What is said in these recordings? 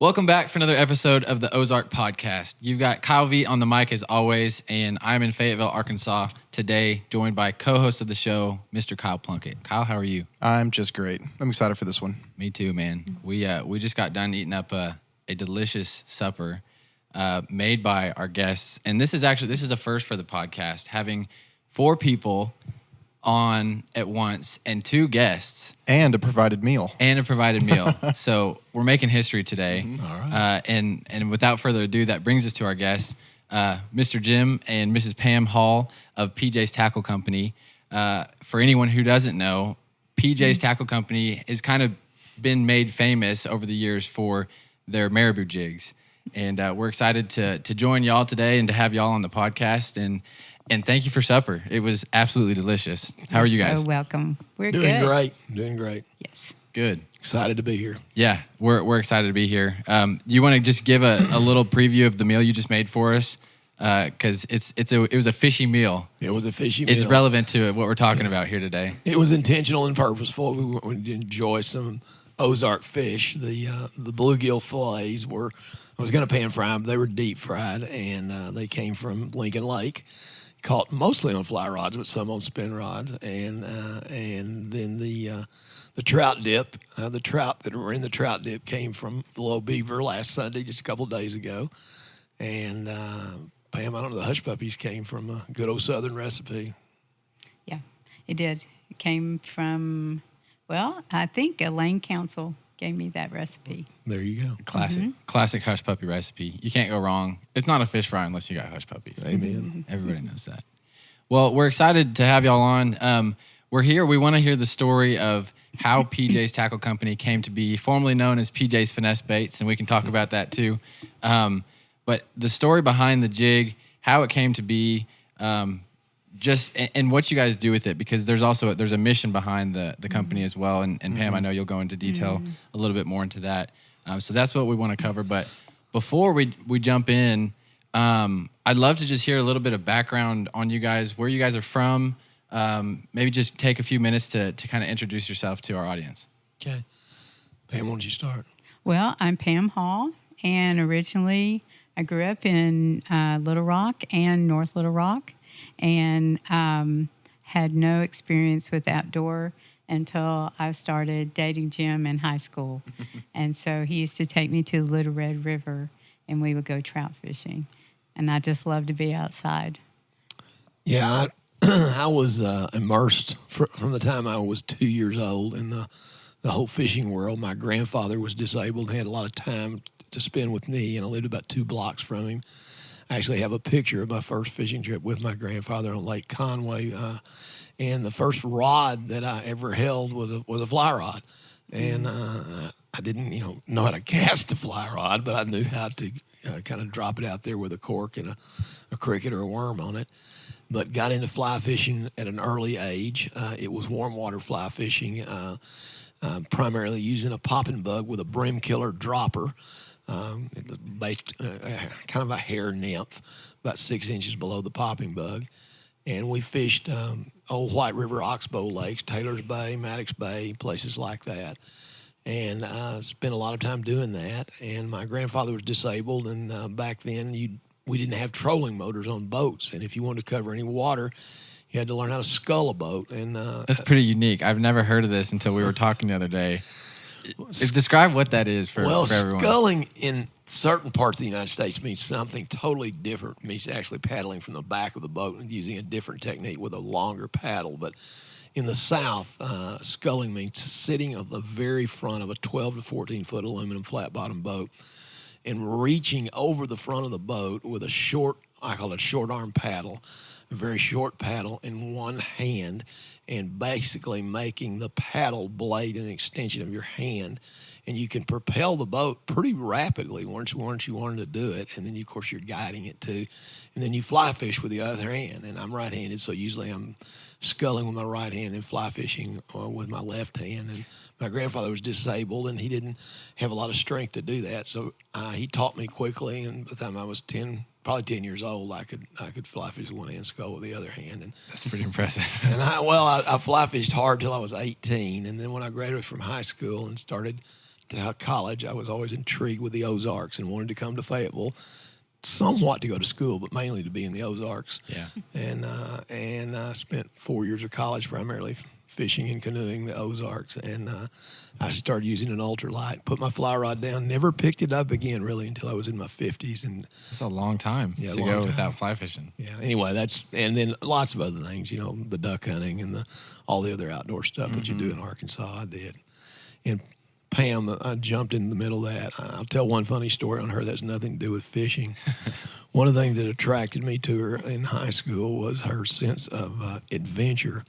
Welcome back for another episode of the Ozark podcast. You've got Kyle V on the mic as always, and I'm in Fayetteville, Arkansas today, joined by co-host of the show, Mr. Kyle Plunkett. Kyle, how are you? I'm just great. I'm excited for this one. Me too, man. We just got done eating up a delicious supper made by our guests, and this is a first for the podcast, having 4 people on at once and 2 guests And a provided meal. So we're making history today. All right. And without further ado, that brings us to our guests, Mr. Jim and Mrs. Pam Hall of PJs Tackle Company. For anyone who doesn't know, PJs Tackle Company has kind of been made famous over the years for their marabou jigs. And we're excited to join y'all today and to have y'all on the podcast. And thank you for supper. It was absolutely delicious. How are you guys? So welcome. We're Doing good. Doing great. Yes. Good. Excited to be here. Yeah, we're excited to be here. You want to just give a little preview of the meal you just made for us? Because it was a fishy meal. It was a fishy meal. It's relevant to what we're talking about here today. It was intentional and purposeful. We wanted to enjoy some Ozark fish. The bluegill fillets were, I was going to pan fry them. They were deep fried, and they came from Lincoln Lake. Caught mostly on fly rods, but some on spin rods, and then the trout dip. The trout that were in the trout dip came from the Low Beaver last Sunday, just a couple of days ago. And Pam, I don't know, the hush puppies came from a good old Southern recipe. Yeah, it did. It came from, well, I think Elaine Council gave me that recipe. There you go. Classic hush puppy recipe. You can't go wrong. It's not a fish fry unless you got hush puppies. Amen. Everybody knows that. Well, we're excited to have y'all on. We're here. We want to hear the story of how PJs Tackle Company came to be, formerly known as PJs Finesse Baits, and we can talk about that too. But the story behind the jig, how it came to be, and what you guys do with it, because there's a mission behind the company as well. And Pam, I know you'll go into detail a little bit more into that. So that's what we want to cover. But before we jump in, I'd love to just hear a little bit of background on you guys, where you guys are from. Maybe just take a few minutes to kind of introduce yourself to our audience. Okay. Pam, why don't you start? Well, I'm Pam Hall, and originally I grew up in Little Rock and North Little Rock, and had no experience with outdoor until I started dating Jim in high school. And so he used to take me to the Little Red River, and we would go trout fishing. And I just loved to be outside. Yeah, I was immersed from the time I was 2 years old in the whole fishing world. My grandfather was disabled, had a lot of time to spend with me, and I lived about 2 blocks from him. I actually have a picture of my first fishing trip with my grandfather on Lake Conway, and the first rod that I ever held was a fly rod, and I didn't know how to cast a fly rod, but I knew how to kind of drop it out there with a cork and a cricket or a worm on it. But got into fly fishing at an early age. It was warm water fly fishing, primarily using a popping bug with a brim killer dropper. It was based kind of a hair nymph, about 6 inches below the popping bug. And we fished Old White River Oxbow Lakes, Taylor's Bay, Maddox Bay, places like that. And spent a lot of time doing that. And my grandfather was disabled, and back then we didn't have trolling motors on boats. And if you wanted to cover any water, you had to learn how to scull a boat. And That's pretty unique. I've never heard of this until we were talking the other day. Describe what that is for everyone. Sculling in certain parts of the United States means something totally different. It means actually paddling from the back of the boat and using a different technique with a longer paddle. But in the South, sculling means sitting at the very front of a 12 to 14-foot aluminum flat-bottom boat and reaching over the front of the boat with a I call it short arm paddle, a very short paddle in one hand, and basically making the paddle blade an extension of your hand. And you can propel the boat pretty rapidly once you wanted to do it. And then, of course, you're guiding it too. And then you fly fish with the other hand. And I'm right-handed, so usually I'm sculling with my right hand and fly fishing with my left hand. And my grandfather was disabled, and he didn't have a lot of strength to do that. So he taught me quickly, and by the time I was probably 10 years old, I could fly fish with one hand, scull with the other hand. And That's pretty impressive. And I fly fished hard till I was 18, and then when I graduated from high school and started college, I was always intrigued with the Ozarks and wanted to come to Fayetteville, somewhat to go to school, but mainly to be in the Ozarks. Yeah. And I spent 4 years of college primarily fishing and canoeing the Ozarks, and I started using an ultralight, put my fly rod down, never picked it up again really until I was in my 50s. And That's a long time to long go time. without fly fishing. yeah, anyway, and then lots of other things, the duck hunting and all the other outdoor stuff that you do in Arkansas, I did. And Pam, I jumped in the middle of that. I'll tell one funny story on her that's nothing to do with fishing. One of the things that attracted me to her in high school was her sense of adventure.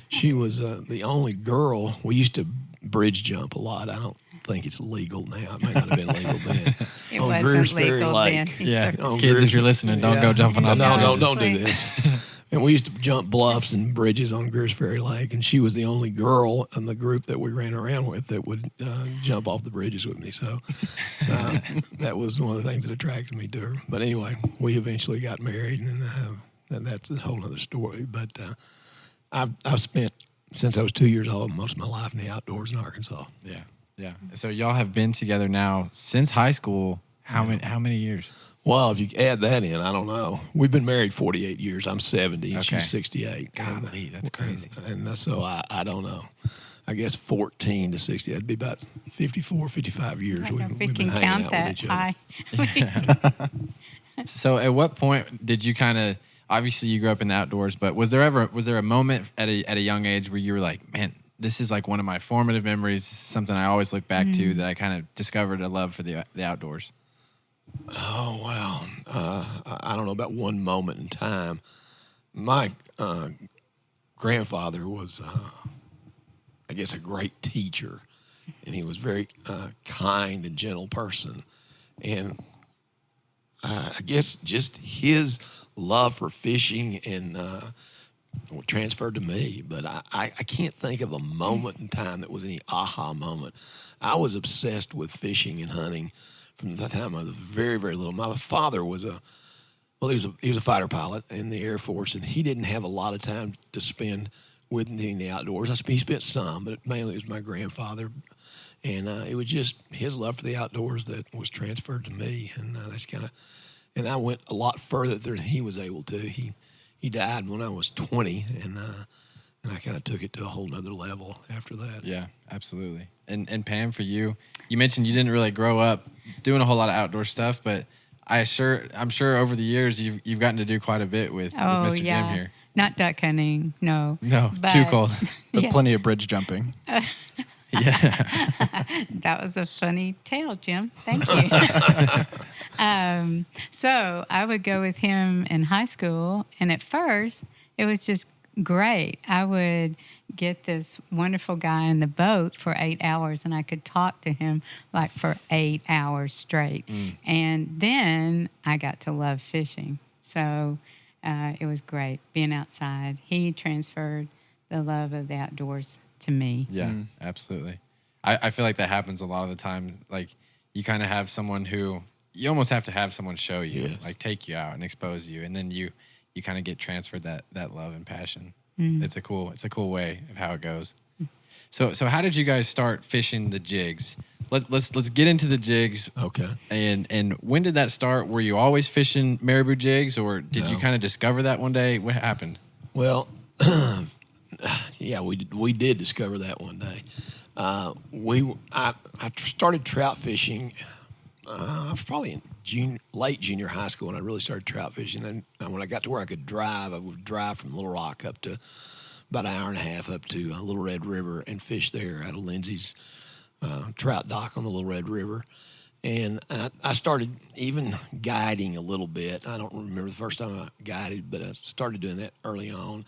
She was the only girl. We used to bridge jump a lot. I don't think it's legal now. It may not have been legal then. It On wasn't Greers Ferry legal Lake. then. Yeah, On kids, Greers- if you're listening, don't go jumping off. No, the don't bridges. do this. And we used to jump bluffs and bridges on Greers Ferry Lake, and she was the only girl in the group that we ran around with that would jump off the bridges with me. So that was one of the things that attracted me to her. But anyway, we eventually got married, and that's a whole other story. But I've spent, since I was 2 years old, most of my life in the outdoors in Arkansas. Yeah, yeah. So y'all have been together now since high school. How many years? Well, if you add that in, I don't know. We've been married 48 years. I'm 70, and Okay. she's 68. Golly, that's crazy. And so I don't know. I guess 14 to 60. That'd be about 54, 55 years. I don't know if we we've been can hanging count out with that each other. high. So at what point did you kind of, obviously you grew up in the outdoors, but was there a moment at a young age where you were like, man, this is like one of my formative memories, something I always look back to, that I kind of discovered a love for the outdoors? Oh, wow. I don't know about one moment in time. My grandfather was, I guess, a great teacher, and he was very kind and gentle person. And I guess just his love for fishing and transferred to me. But I can't think of a moment in time that was any aha moment. I was obsessed with fishing and hunting from the time I was very, very little. My father was he was a fighter pilot in the Air Force, and he didn't have a lot of time to spend with me in the outdoors. He spent some, but mainly it was my grandfather. And it was just his love for the outdoors that was transferred to me. And that's and I went a lot further than he was able to. He died when I was 20, and I kind of took it to a whole nother level after that. Yeah, absolutely. And Pam, for you, you mentioned you didn't really grow up doing a whole lot of outdoor stuff, but I'm sure over the years you've gotten to do quite a bit with Mr. Jim here. Not duck hunting, no. No, But- too cold. But Yeah. plenty of bridge jumping. Yeah. That was a funny tale, Jim. Thank you. So I would go with him in high school, and at first it was just great. I would get this wonderful guy in the boat for 8 hours, and I could talk to him like for 8 hours straight. And then I got to love fishing. So it was great being outside. He transferred the love of the outdoors to me. Yeah, absolutely. I feel like that happens a lot of the time. Like you kind of have someone who you almost have to have someone show you, Yes. like take you out and expose you, and then you kind of get transferred that love and passion. It's a cool way of how it goes. So how did you guys start fishing the jigs? Let's get into the jigs. Okay. And when did that start? Were you always fishing marabou jigs, or did you No. kind of discover that one day? What happened? Well, yeah, we did discover that one day. I started trout fishing probably in late junior high school, and I really started trout fishing. And when I got to where I could drive, I would drive from Little Rock up to about an hour and a half up to Little Red River and fish there out of Lindsay's trout dock on the Little Red River. And I started even guiding a little bit. I don't remember the first time I guided, but I started doing that early on.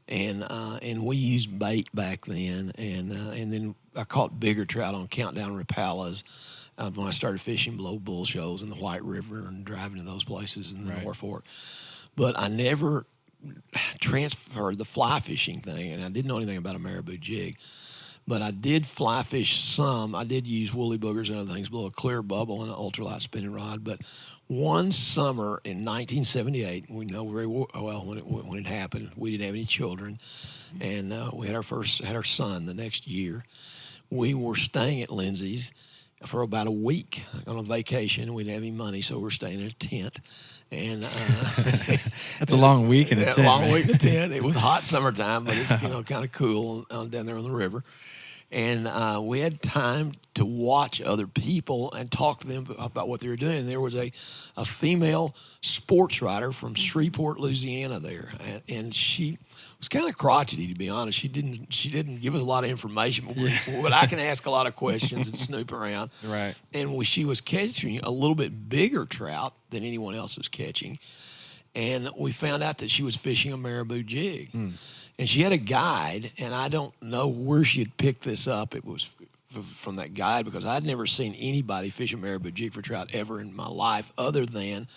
And we used bait back then, and then I caught bigger trout on Countdown Rapalas when I started fishing below Bull Shoals in the White River and driving to those places in the Right. North Fork. But I never transferred the fly fishing thing, and I didn't know anything about a marabou jig. But I did fly fish some. I did use woolly boogers and other things, blow a clear bubble and an ultralight spinning rod. But one summer in 1978, we know very well when it happened. We didn't have any children, and we had our son the next year. We were staying at Lindsay's for about a week on a vacation. We didn't have any money, so we're staying in a tent. And That's a long week in a tent. long man. week in a tent. It was hot summertime, but it's kind of cool down there on the river. And we had time to watch other people and talk to them about what they were doing. And there was a female sports writer from Shreveport, Louisiana there, and she was kind of crotchety, to be honest. She didn't give us a lot of information, but I can ask a lot of questions and snoop around. Right. And she was catching a little bit bigger trout than anyone else was catching. And we found out that she was fishing a marabou jig. And she had a guide, and I don't know where she had picked this up. It was from that guide, because I'd never seen anybody fish a marabou jig for trout ever in my life, other than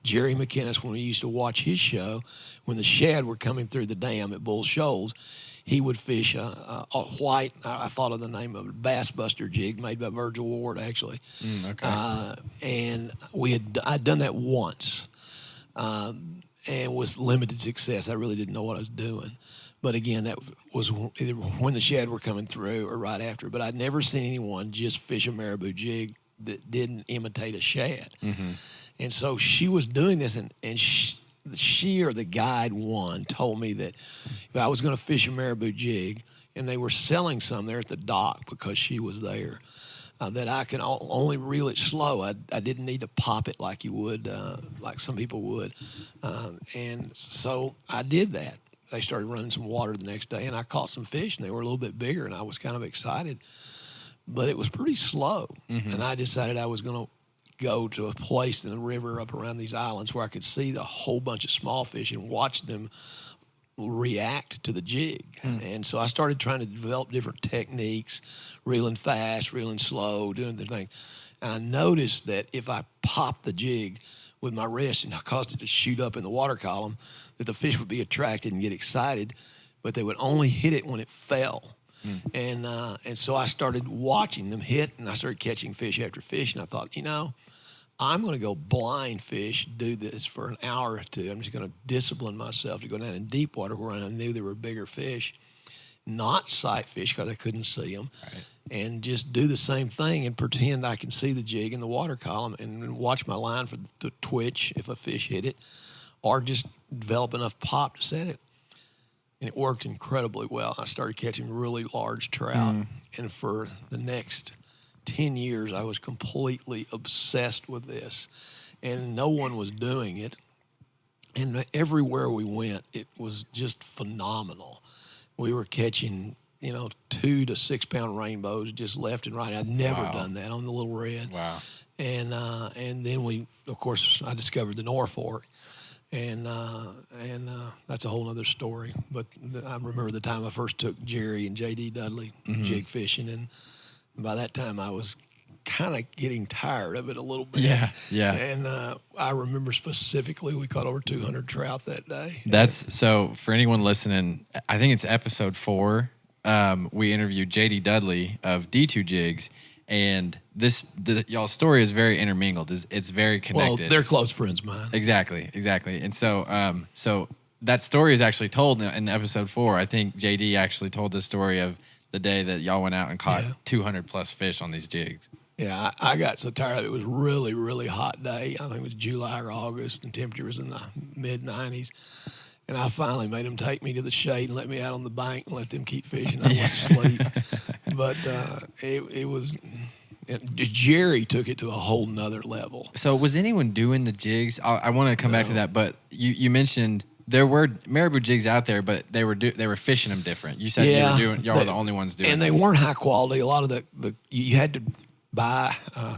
Jerry McInnes, when we used to watch his show, when the shad were coming through the dam at Bull Shoals. He would fish a white, I thought of the name of it, Bass Buster jig made by Virgil Ward, actually. Okay. And I'd done that once. And with limited success. I really didn't know what I was doing. But again, that was either when the shad were coming through or right after. But I'd never seen anyone just fish a marabou jig that didn't imitate a shad. And so she was doing this, and she or the guide told me that if I was going to fish a marabou jig, and they were selling some there at the dock because she was there, that I can only reel it slow. I didn't need to pop it like you would, like some people would. And so I did that. They started running some water the next day, and I caught some fish, and they were a little bit bigger, and I was kind of excited. But it was pretty slow, and I decided I was going to go to a place in the river up around these islands where I could see the whole bunch of small fish and watch them react to the jig. And so I started trying to develop different techniques, reeling fast, reeling slow, doing the thing. And I noticed that if I popped the jig with my wrist and I caused it to shoot up in the water column, that the fish would be attracted and get excited, but they would only hit it when it fell. And so I started watching them hit, and I started catching fish after fish, and I thought, I'm going to go blind fish, do this for an hour or two. I'm just going to discipline myself to go down in deep water where I knew there were bigger fish, not sight fish because I couldn't see them, and just do the same thing and pretend I can see the jig in the water column and watch my line for the twitch if a fish hit it, or just develop enough pop to set it. And it worked incredibly well. I started catching really large trout, and for the next 10 years, I was completely obsessed with this, and no one was doing it. And everywhere we went, it was just phenomenal. We were catching, 2 to 6 pound rainbows just left and right. I'd never done that on the Little Red. Wow. And then I discovered the North Fork. And that's a whole other story. But I remember the time I first took Jerry and J.D. Dudley jig fishing, and by that time I was kind of getting tired of it a little bit. Yeah. And I remember specifically we caught over 200 trout that day. That's so for anyone listening, I think it's episode 4. We interviewed J.D. Dudley of D2 Jigs, and y'all's story is very intermingled. It's very connected. Well, they're close friends of mine. Exactly. And so that story is actually told in episode 4. I think JD actually told the story of the day that y'all went out and caught 200 plus fish on these jigs. Yeah, I got so tired of it. It was really, really hot day. I think it was July or August, and temperature was in the mid-90s. And I finally made them take me to the shade and let me out on the bank and let them keep fishing. I went to sleep. But it was... Jerry took it to a whole nother level. So was anyone doing the jigs? I want to come back to that, but you mentioned there were marabou jigs out there, but they were fishing them different. You said y'all were the only ones doing it. And they weren't high quality. A lot of you had to buy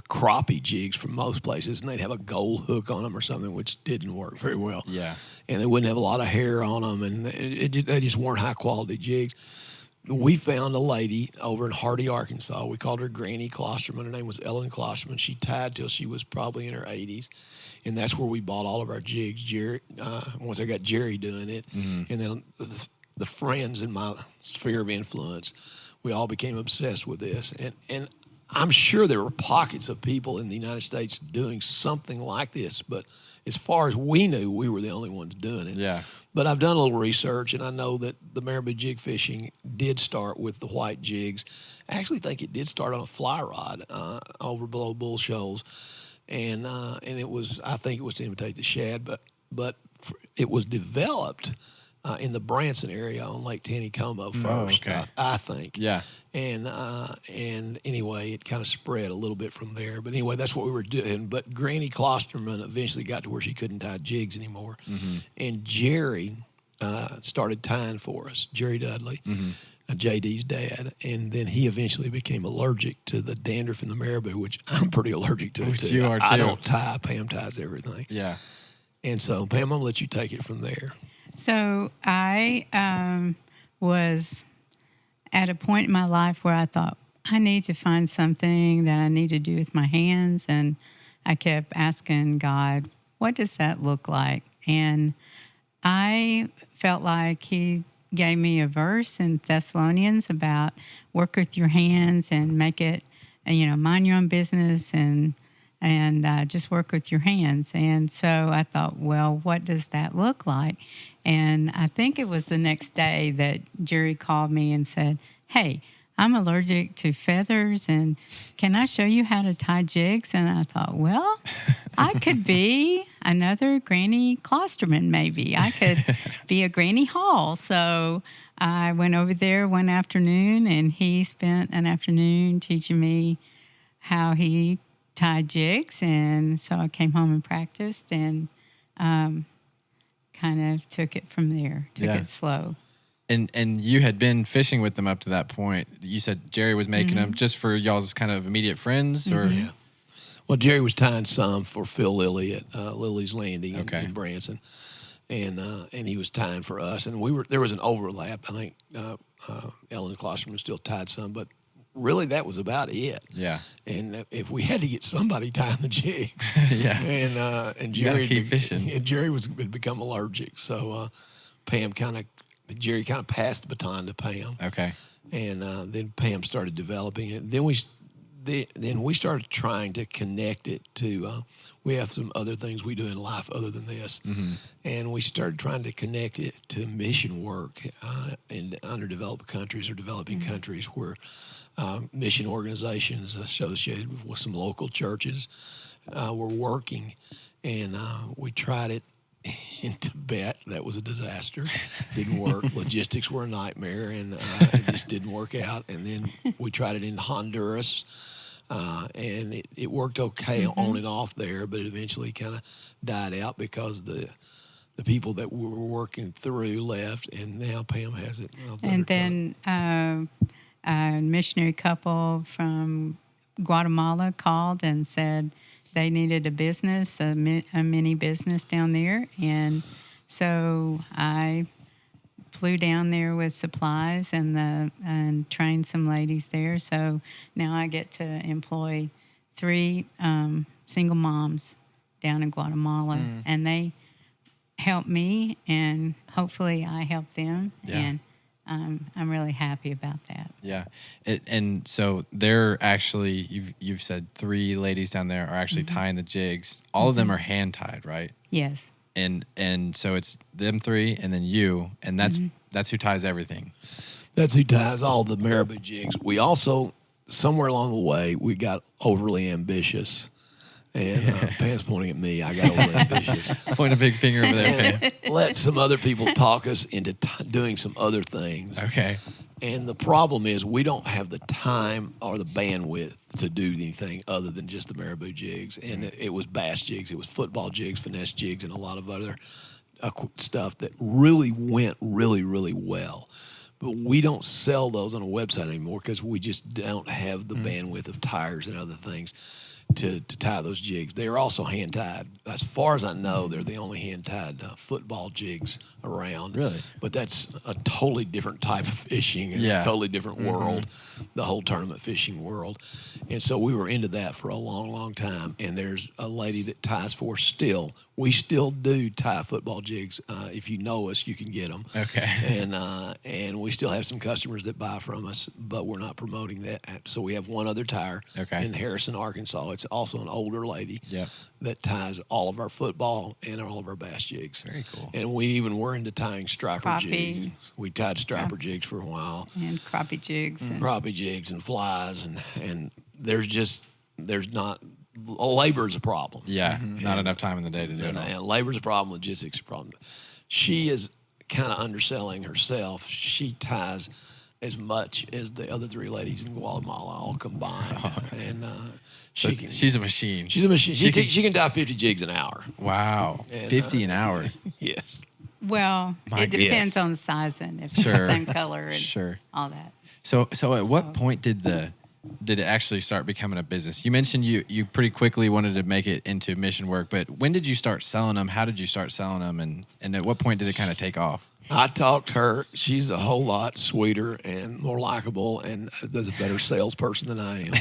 crappie jigs from most places, and they'd have a gold hook on them or something, which didn't work very well. Yeah. And they wouldn't have a lot of hair on them, and they just weren't high quality jigs. We found a lady over in Hardy, Arkansas. We called her Granny Klosterman. Her name was Ellen Klosterman. She tied till she was probably in her 80s. And that's where we bought all of our jigs. Jerry, once I got Jerry doing it. And then the friends in my sphere of influence, we all became obsessed with this. And I'm sure there were pockets of people in the United States doing something like this, but as far as we knew, we were the only ones doing it. Yeah. But I've done a little research, and I know that the marabou jig fishing did start with the white jigs. I actually think it did start on a fly rod over below Bull Shoals, and it was, I think it was to imitate the shad, but it was developed in the Branson area on Lake Taneycomo first, okay. I think. Yeah. And anyway, it kind of spread a little bit from there. But anyway, that's what we were doing. But Granny Klosterman eventually got to where she couldn't tie jigs anymore. Mm-hmm. And Jerry started tying for us, Jerry Dudley, JD's dad. And then he eventually became allergic to the dandruff in the marabou, which I'm pretty allergic to it too. You are too. I don't tie. Pam ties everything. Yeah. And so, Pam, I'm going to let you take it from there. So I was at a point in my life where I thought, I need to find something that I need to do with my hands. And I kept asking God, what does that look like? And I felt like he gave me a verse in Thessalonians about work with your hands and make it, mind your own business and just work with your hands. And so I thought, well, what does that look like? And I think it was the next day that Jerry called me and said, hey, I'm allergic to feathers, and can I show you how to tie jigs? And I thought, well, I could be another Granny Klosterman, maybe. I could be a Granny Hall. So I went over there one afternoon, and he spent an afternoon teaching me how he tied jigs. And so I came home and practiced and kind of took it from there, took it slow. And you had been fishing with them up to that point. You said Jerry was making them just for y'all's kind of immediate friends, or Yeah. Well, Jerry was tying some for Phil Lilly at Lily's Landing in Branson, and he was tying for us. And there was an overlap. I think Ellen Klosterman still tied some, but really that was about it. Yeah. And if we had to get somebody tying the jigs, yeah, and Jerry keep fishing. And Jerry had become allergic, so Jerry kind of passed the baton to Pam. Okay. And then Pam started developing it. Then we started trying to connect it to. We have some other things we do in life other than this, and we started trying to connect it to mission work in underdeveloped countries or developing countries where mission organizations associated with some local churches were working, and we tried it in Tibet. That was a disaster. Didn't work. Logistics were a nightmare, and it just didn't work out. And then we tried it in Honduras, and it worked okay on and off there, but it eventually kind of died out because the people that we were working through left, and now Pam has it. And then a missionary couple from Guatemala called and said they needed a business, a mini business down there. And so I flew down there with supplies and trained some ladies there. So now I get to employ 3 single moms down in Guatemala. And they help me, and hopefully I help them. Yeah. And I'm really happy about that. Yeah. And so they're actually, you've said 3 ladies down there are actually tying the jigs. All of them are hand tied, right? Yes. And so it's them 3 and then you, and that's who ties everything. That's who ties all the marabou jigs. We also, somewhere along the way, we got overly ambitious. And Pam's pointing at me. I got overly ambitious. Point a big finger over there, Pam. Let some other people talk us into doing some other things. Okay. And the problem is we don't have the time or the bandwidth to do anything other than just the marabou jigs. And it was bass jigs, it was football jigs, finesse jigs, and a lot of other stuff that really went really, really well. But we don't sell those on a website anymore because we just don't have the bandwidth of tires and other things. to tie those jigs. They are also hand tied. As far as I know, they're the only hand tied football jigs around. Really? But that's a totally different type of fishing and Yeah. a totally different world, the whole tournament fishing world. And so we were into that for a long, long time. And there's a lady that ties for us still. We still do tie football jigs. If you know us, you can get them. Okay. And we still have some customers that buy from us, but we're not promoting that. So we have one other tire in Harrison, Arkansas. It's also an older lady that ties all of our football and all of our bass jigs. Very cool. And we even were into tying striper Crappie. jigs. We tied striper jigs for a while. And crappie jigs. And Crappie jigs and flies. And there's not, labor is a problem. Yeah, not enough time in the day to do it all. And labor's a problem, logistics is a problem. She is kind of underselling herself. She ties as much as the other three ladies in Guatemala all combined. And She's a machine. she's a machine. She can tie 50 jigs an hour. Wow. And, 50 an hour. Yes. well, it depends guess. on the sizing. If it's Sure. the same color and Sure. all that. So at what point did it actually start becoming a business? You mentioned you pretty quickly wanted to make it into mission work, but when did you start selling them? How did you start selling them? And at what point did it kind of take off? I talked to her. She's a whole lot sweeter and more likable and does a better salesperson than I am.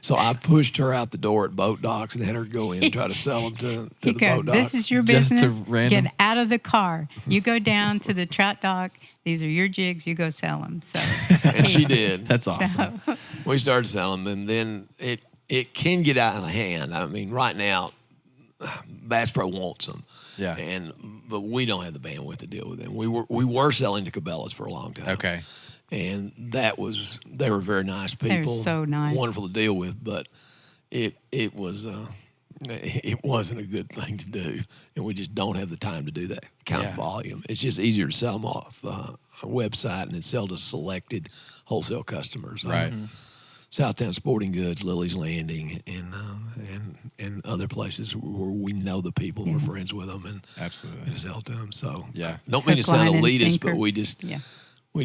So I pushed her out the door at boat docks and had her go in and try to sell them to the Kiko, boat docks. this is your Just to business. random- Get out of the car. You go down to the trout dock. These are your jigs. You go sell them. So, And she did. That's awesome. so We started selling them, and then it can get out of hand. I mean, right now, Bass Pro wants them. Yeah. But we don't have the bandwidth to deal with them. We were selling to Cabela's for a long time. Okay. And they were very nice people. They're so nice. Wonderful to deal with, but it wasn't a good thing to do, and we just don't have the time to do that kind of volume. It's just easier to sell them off a website and then sell to selected wholesale customers. Right. Southtown Sporting Goods, Lily's Landing, and other places where we know the people, we're friends with them, and Absolutely. sell to them. So Yeah. don't mean to Hook, line, sound and elitist, sinker. but we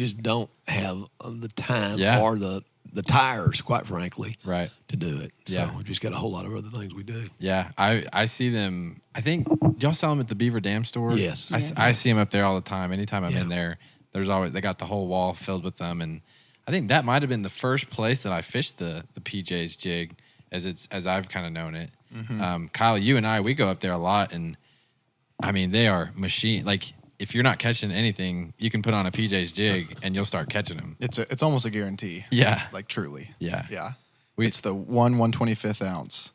just don't have the time or the tires, quite frankly, Right. to do it. So Yeah. we've just got a whole lot of other things we do. Yeah, I see them. I think y'all sell them at the Beaver Dam store. Yes. I see them up there all the time. Anytime I'm Yeah. in there, they got the whole wall filled with them, and I think that might have been the first place that I fished the PJ's jig as I've kind of known it. Kyle, you and I, we go up there a lot, and I mean they are machine. Like if you're not catching anything, you can put on a PJ's jig and you'll start catching them. It's almost a guarantee. Yeah. Like truly. Yeah. Yeah. We- It's the 1/125th ounce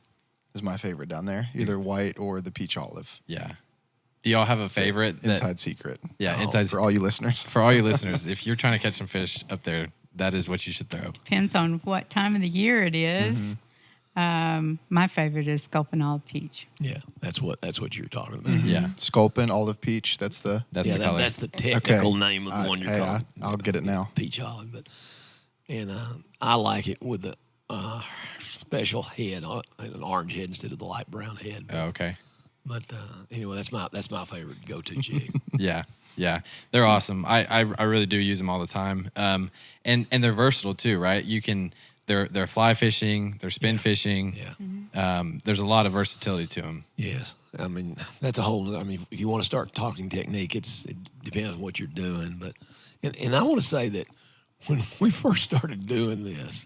is my favorite down there. Either white or the peach olive. Yeah. Do y'all have a favorite? Inside secret. Yeah, inside For all you listeners. For all you listeners, if you're trying to catch some fish up there, that is what you should throw. depends on what time of the year it is. My favorite is sculpin olive peach. Yeah, that's what you're talking about. Yeah, Sculpin, olive peach. That's the. that's Yeah, the color. that's the technical Okay. name of the one you're Hey, talking. I'll get it now. Peach olive, and I like it with the special head, an orange head instead of the light brown head. Oh, okay. But anyway, that's my favorite go-to jig. Yeah, they're awesome. I really do use them all the time. And they're versatile too, right? They're fly fishing, they're spin fishing. Yeah. There's a lot of versatility to them. Yes, I mean that's a whole. I mean, if you want to start talking technique, it depends on what you're doing. But and I want to say that when we first started doing this,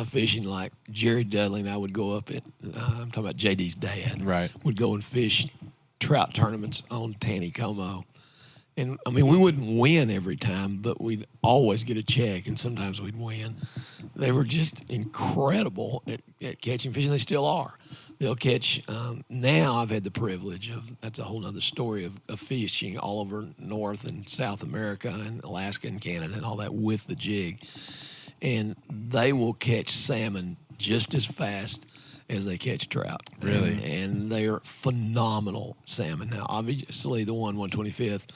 fishing, like Jerry Dudley and I would go up at I'm talking about JD's dad. Right. Would go and fish trout tournaments on Taneycomo. And I mean, we wouldn't win every time, but we'd always get a check, and sometimes we'd win. They were just incredible at catching fish, and they still are. They'll catch. Now I've had the privilege of, that's a whole other story, of fishing all over North and South America and Alaska and Canada and all that with the jig. And they will catch salmon just as fast as they catch trout. Really? And they are phenomenal salmon. Now, obviously, the 1/125th,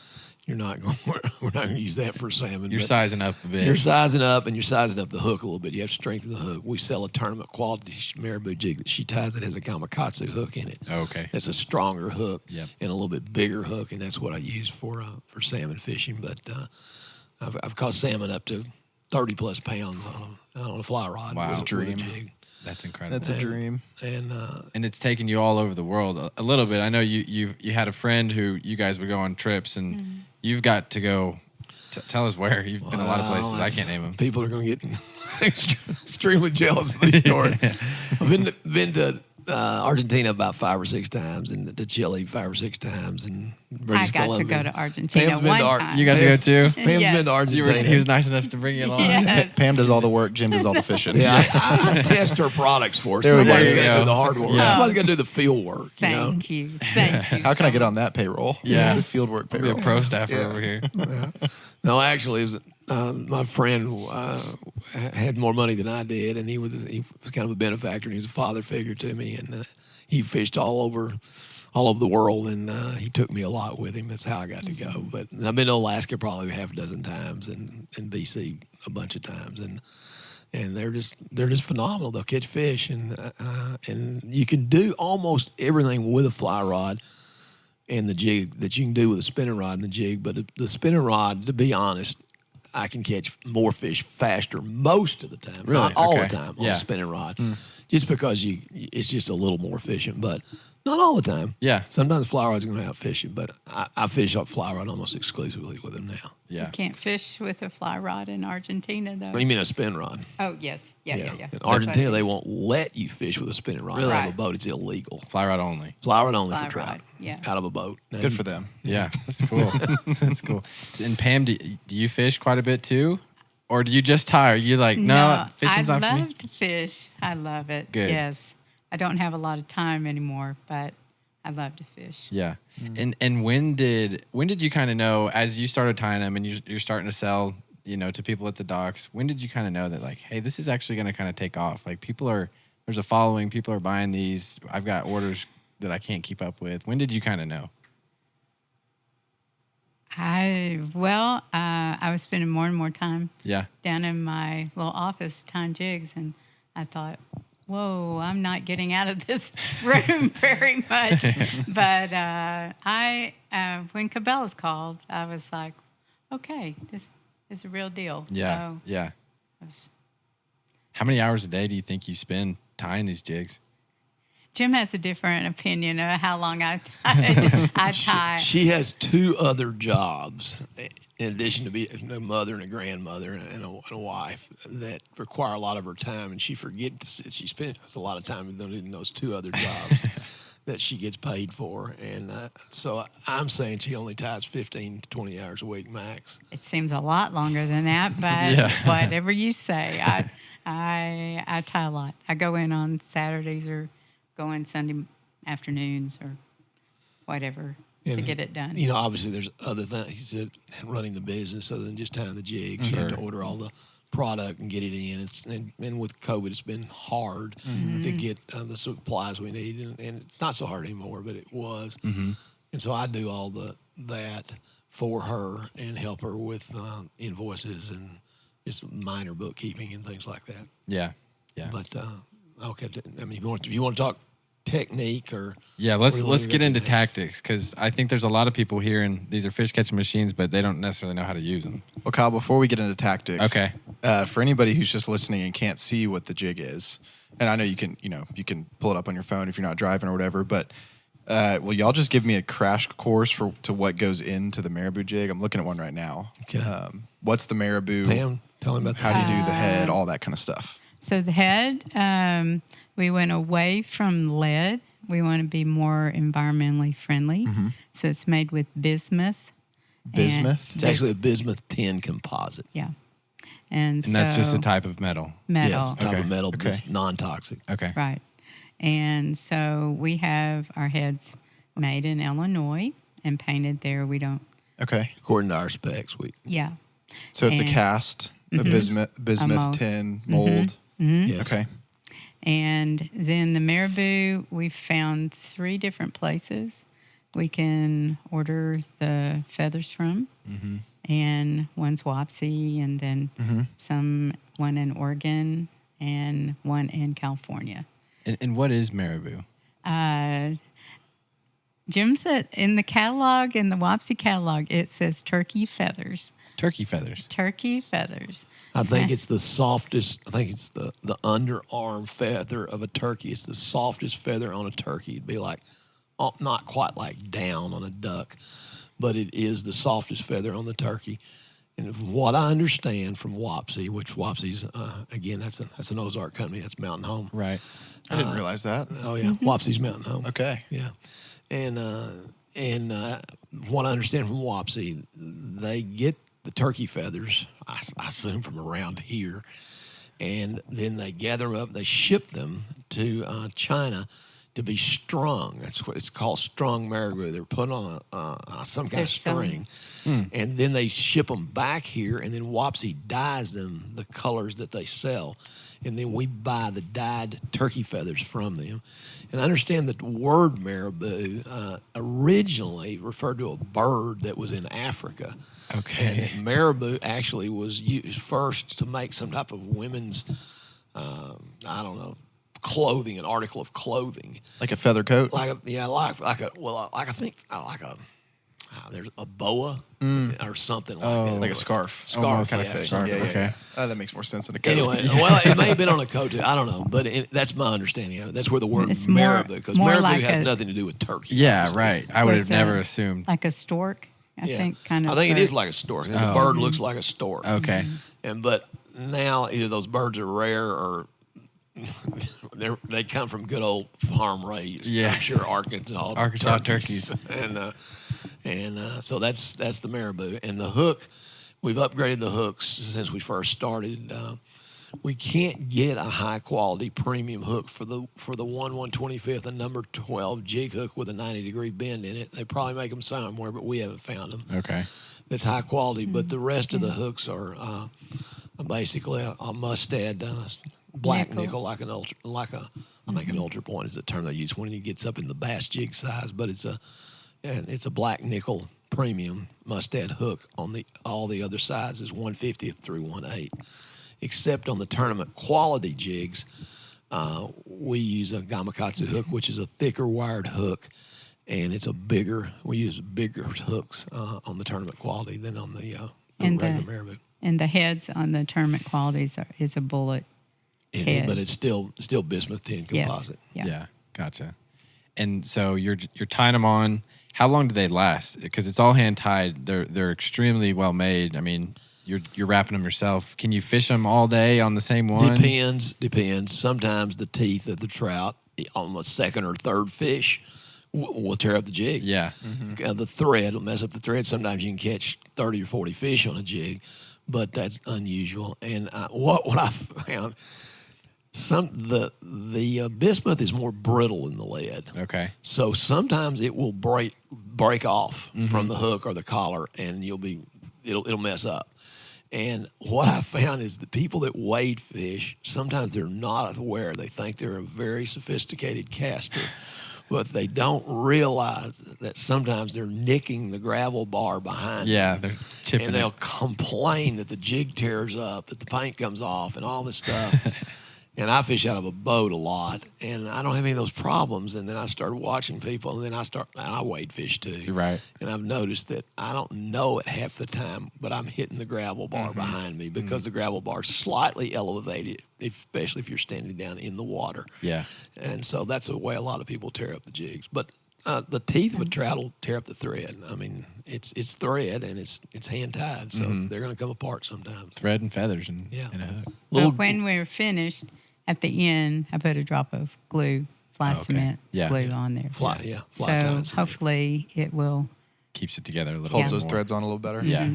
we're not going to use that for salmon. You're but sizing up a bit. You're sizing up, and you're sizing up the hook a little bit. You have to strengthen the hook. We sell a tournament quality marabou jig that she ties. It has a gamakatsu hook in it. Okay. That's a stronger hook Yep. and a little bit bigger hook, and that's what I use for salmon fishing. But I've caught salmon up to 30 plus pounds on a fly rod. Wow. with It's a dream. jig. That's incredible. That's a dream. And it's taken you all over the world a little bit. I know you had a friend who you guys would go on trips, and you've got to go. Tell us where. You've been a lot of places. I can't name them. People are going to get extremely jealous of these stories. I've been to Argentina about 5 or 6 times, and to Chile 5 or 6 times, and British I got Columbia. to go to Argentina Pam's been one to time. You got to go too. Pam's Yes. been to Argentina. He was nice enough to bring you along. Yes. Pam does all the work. Jim does all the fishing. Yeah, I test her products for her. There we go. Somebody's There you got to go. do the hard work. Yeah. Somebody's got to do the field work. You know? Thank you. Thank you. How can I get on that payroll? Yeah. The field work Be payroll. a pro staffer Yeah. over here. No, actually, it was my friend had more money than I did, and he was kind of a benefactor, and he was a father figure to me, and he fished all over the world, and he took me a lot with him. That's how I got to go. But I've been to Alaska probably half a dozen times, and BC a bunch of times, and they're just phenomenal. They'll catch fish, and you can do almost everything with a fly rod and the jig that you can do with a spinning rod and the jig. But the spinning rod, to be honest, I can catch more fish faster most of the time, Really? not all Okay. the time on Yeah. a spinning rod, just because it's just a little more efficient, but not all the time. Yeah. Sometimes fly rods are going to outfish you, but I fish up fly rod almost exclusively with them now. Yeah. Can't fish with a fly rod in Argentina, though. You mean a spin rod? Oh, yes. Yeah. In That's Argentina, what I they mean. won't let you fish with a spinning rod out of a Right. boat. It's illegal. Fly rod only. Fly rod only Fly for trout. rod, yeah. Out of a boat. Now Good you- for them. Yeah, that's cool. That's cool. And Pam, do you fish quite a bit too? Or do you just tire? You're like, no, fishing's I not for me? love to fish. I love it. Good. Yes. I don't have a lot of time anymore, but I love to fish. Yeah. And when did you kind of know, as you started tying them and you're starting to sell, to people at the docks, when did you kind of know that, like, hey, this is actually going to kind of take off? Like, there's a following, people are buying these. I've got orders that I can't keep up with. When did you kind of know? I was spending more and more time Yeah. down in my little office tying jigs, and I thought, whoa, I'm not getting out of this room very much. But when Cabela's called, I was like, okay, this is a real deal. Yeah. So Yeah. I was- How many hours a day do you think you spend tying these jigs? Jim has a different opinion of how long I tie. She has 2 other jobs in addition to being a mother and a grandmother and a wife that require a lot of her time, and she forgets that she spends a lot of time in those 2 other jobs that she gets paid for. And so I'm saying she only ties 15 to 20 hours a week max. It seems a lot longer than that, but Yeah. whatever you say. I tie a lot. I go in on Saturdays or go in Sunday afternoons or whatever to get it done. Obviously there's other things that running the business other than just tying the jigs. You have to order all the product and get it in. And with COVID, it's been hard to get the supplies we need. And it's not so hard anymore, but it was. And so I do all that for her and help her with invoices and just minor bookkeeping and things like that. Yeah. Yeah. But okay, I mean, if you want to talk technique or Yeah, what do you want let's to get go to into next? tactics, because I think there's a lot of people here, and these are fish catching machines, but they don't necessarily know how to use them. Well, Kyle, before we get into tactics, Okay. For anybody who's just listening and can't see what the jig is, and I know you can pull it up on your phone if you're not driving or whatever, but will y'all just give me a crash course to what goes into the marabou jig? I'm looking at one right now. Okay. What's the marabou? Pam, tell him about How that. do you do the head? All that kind of stuff. So the head, we went away from lead. We want to be more environmentally friendly. So it's made with bismuth. Bismuth? It's actually a bismuth tin composite. Yeah. And that's just so- a type of metal. metal. Yes, type Okay. of metal, Okay. that's non-toxic. Okay. Right. And so we have our heads made in Illinois and painted there. We don't, Okay. According to our specs, yeah. So it's a And- cast, a bismuth mold. tin mold. yes. Okay. And then the marabou, we found 3 different places we can order the feathers from. And one's Wapsie, and then one in Oregon, and one in California. And what is marabou? Jim said in the catalog, in the Wapsie catalog, it says turkey feathers. Turkey feathers. Turkey feathers. I think it's the softest. I think it's the underarm feather of a turkey. It's the softest feather on a turkey. It'd be like, not quite like down on a duck, but it is the softest feather on the turkey. And from what I understand from Wapsie, which Wapsie's, again, that's an Ozark company. That's Mountain Home. Right. I didn't realize that. Oh, yeah. Wapsie's Mountain Home. Okay. Yeah. And what I understand from Wapsie, they get the turkey feathers, I assume from around here, and then they gather them up. They ship them to China to be strung. That's what it's called, strung marabou. They're put on some kind of string, and then they ship them back here, and then Wapsie dyes them the colors that they sell, and then we buy the dyed turkey feathers from them. And I understand that the word marabou originally referred to a bird that was in Africa. Okay. And that marabou actually was used first to make some type of women's, clothing, an article of clothing. Like a feather coat. There's a boa or something like that. Like a scarf. Scarf kind of yeah, thing. scarf. Yeah, yeah, okay. yeah. Oh, that makes more sense than a coat. Anyway, well, it may have been on a coat too. I don't know, but that's my understanding of it. That's where the word It's more- marabou, because more marabou like has a- nothing to do with turkey. Yeah, obviously. right. I would have Was, never assumed. Like a stork, I think, kind of. I think it bird. is like a stork. The bird looks like a stork. Okay. But now either those birds are rare or they come from good old farm raised. Yeah. I'm sure Arkansas turkeys. and so that's the marabou. And the hook, we've upgraded the hooks since we first started. We can't get a high quality premium hook for the 1/125th and number 12 jig hook with a 90-degree bend in it. They probably make them somewhere, but we haven't found them. Okay. That's high quality. But the rest of the hooks are basically a mustad black nickel, like an ultra, I think an ultra point is the term they use when it gets up in the bass jig size. But it's a black nickel premium mustad hook on all the other sizes, 1/50th through 1/8. Except on the tournament quality jigs, we use a gamakatsu hook, which is a thicker wired hook, and we use bigger hooks on the tournament quality than on the regular marabou. And the heads on the tournament qualities is a bullet head. But it's still bismuth tin composite. Yes. Yeah. Gotcha. And so you're tying them on. How long do they last? Because it's all hand tied. They're extremely well made. I mean, you're wrapping them yourself. Can you fish them all day on the same one? Depends. Sometimes the teeth of the trout on the second or third fish will tear up the jig. Yeah. The thread will mess up the thread. Sometimes you can catch 30 or 40 fish on a jig, but that's unusual. And what I found, the bismuth is more brittle than the lead. Okay. So sometimes it will break off from the hook or the collar, and it'll mess up. And what I found is the people that wade fish, sometimes they're not aware. They think they're a very sophisticated caster, but they don't realize that sometimes they're nicking the gravel bar behind Yeah, them. they're chipping And they'll it. complain that the jig tears up, that the paint comes off, and all this stuff. And I fish out of a boat a lot, and I don't have any of those problems. And then I started watching people, and then I wade fish too. Right. And I've noticed that I don't know it half the time, but I'm hitting the gravel bar behind me because the gravel bar is slightly elevated, especially if you're standing down in the water. Yeah. And so that's the way a lot of people tear up the jigs. But the teeth of a trout will tear up the thread. I mean, it's thread and it's hand tied, so they're going to come apart sometimes. Thread and feathers and Yeah. a hook. But when we're finished, at the end, I put a drop of glue, fly Okay. cement Yeah. glue on there. Fly So tie cement. hopefully it will. Keeps it together a little Holds bit those more. threads on a little better. Yeah.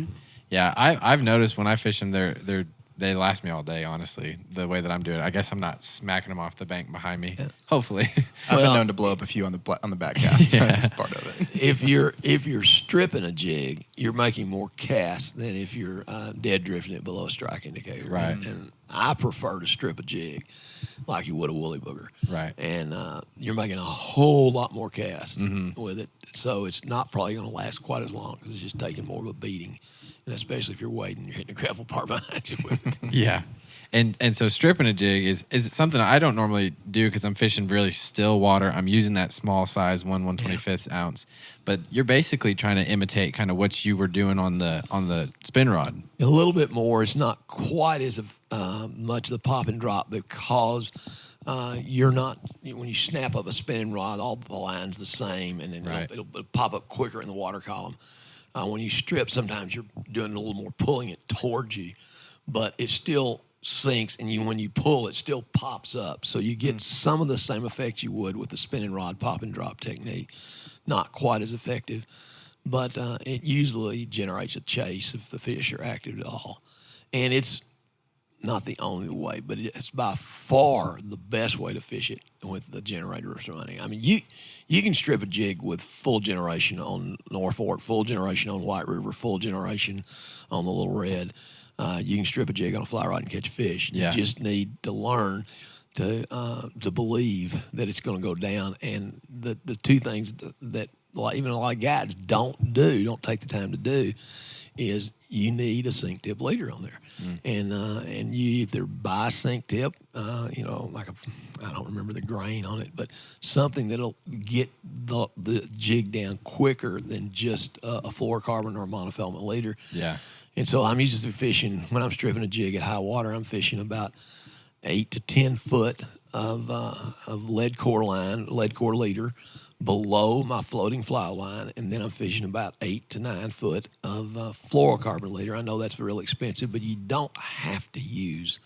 Yeah. I've noticed when I fish them, they last me all day, honestly, the way that I'm doing it. I guess I'm not smacking them off the bank behind me. Hopefully. I've Well- been known to blow up a few on the back cast. That's part of it. If you're stripping a jig, you're making more casts than if you're dead drifting it below a strike indicator. Right. And I prefer to strip a jig like you would a woolly booger. Right. And you're making a whole lot more cast with it. So it's not probably going to last quite as long because it's just taking more of a beating. And especially if you're wading, you're hitting a gravel bar behind you with it. Yeah. And so stripping a jig is something I don't normally do because I'm fishing really still water. I'm using that small size 1/125th ounce, but you're basically trying to imitate kind of what you were doing on the spin rod. A little bit more. It's not quite as much of the pop and drop because you're not, when you snap up a spinning rod, all the line's the same, and then Right. it'll pop up quicker in the water column. When you strip, sometimes you're doing a little more pulling it towards you, but it still sinks, and when you pull, it still pops up. So you get some of the same effect you would with the spinning rod pop and drop technique. Not quite as effective, but it usually generates a chase if the fish are active at all. And it's not the only way, but it's by far the best way to fish it with the generators running. I mean, you can strip a jig with full generation on North Fork, full generation on White River, full generation on the Little Red. You can strip a jig on a fly rod and catch fish. Yeah. You just need to learn to believe that it's going to go down. And the two things that even a lot of guides don't take the time to do, is you need a sink tip leader on there, and you either buy a sink tip, like I don't remember the grain on it, but something that'll get the jig down quicker than just a fluorocarbon or a monofilament leader. Yeah. And so I'm usually fishing, when I'm stripping a jig at high water, I'm fishing about 8 to 10 foot of lead core leader below my floating fly line, and then I'm fishing about 8 to 9 foot of fluorocarbon leader. I know that's really expensive, but you don't have to use,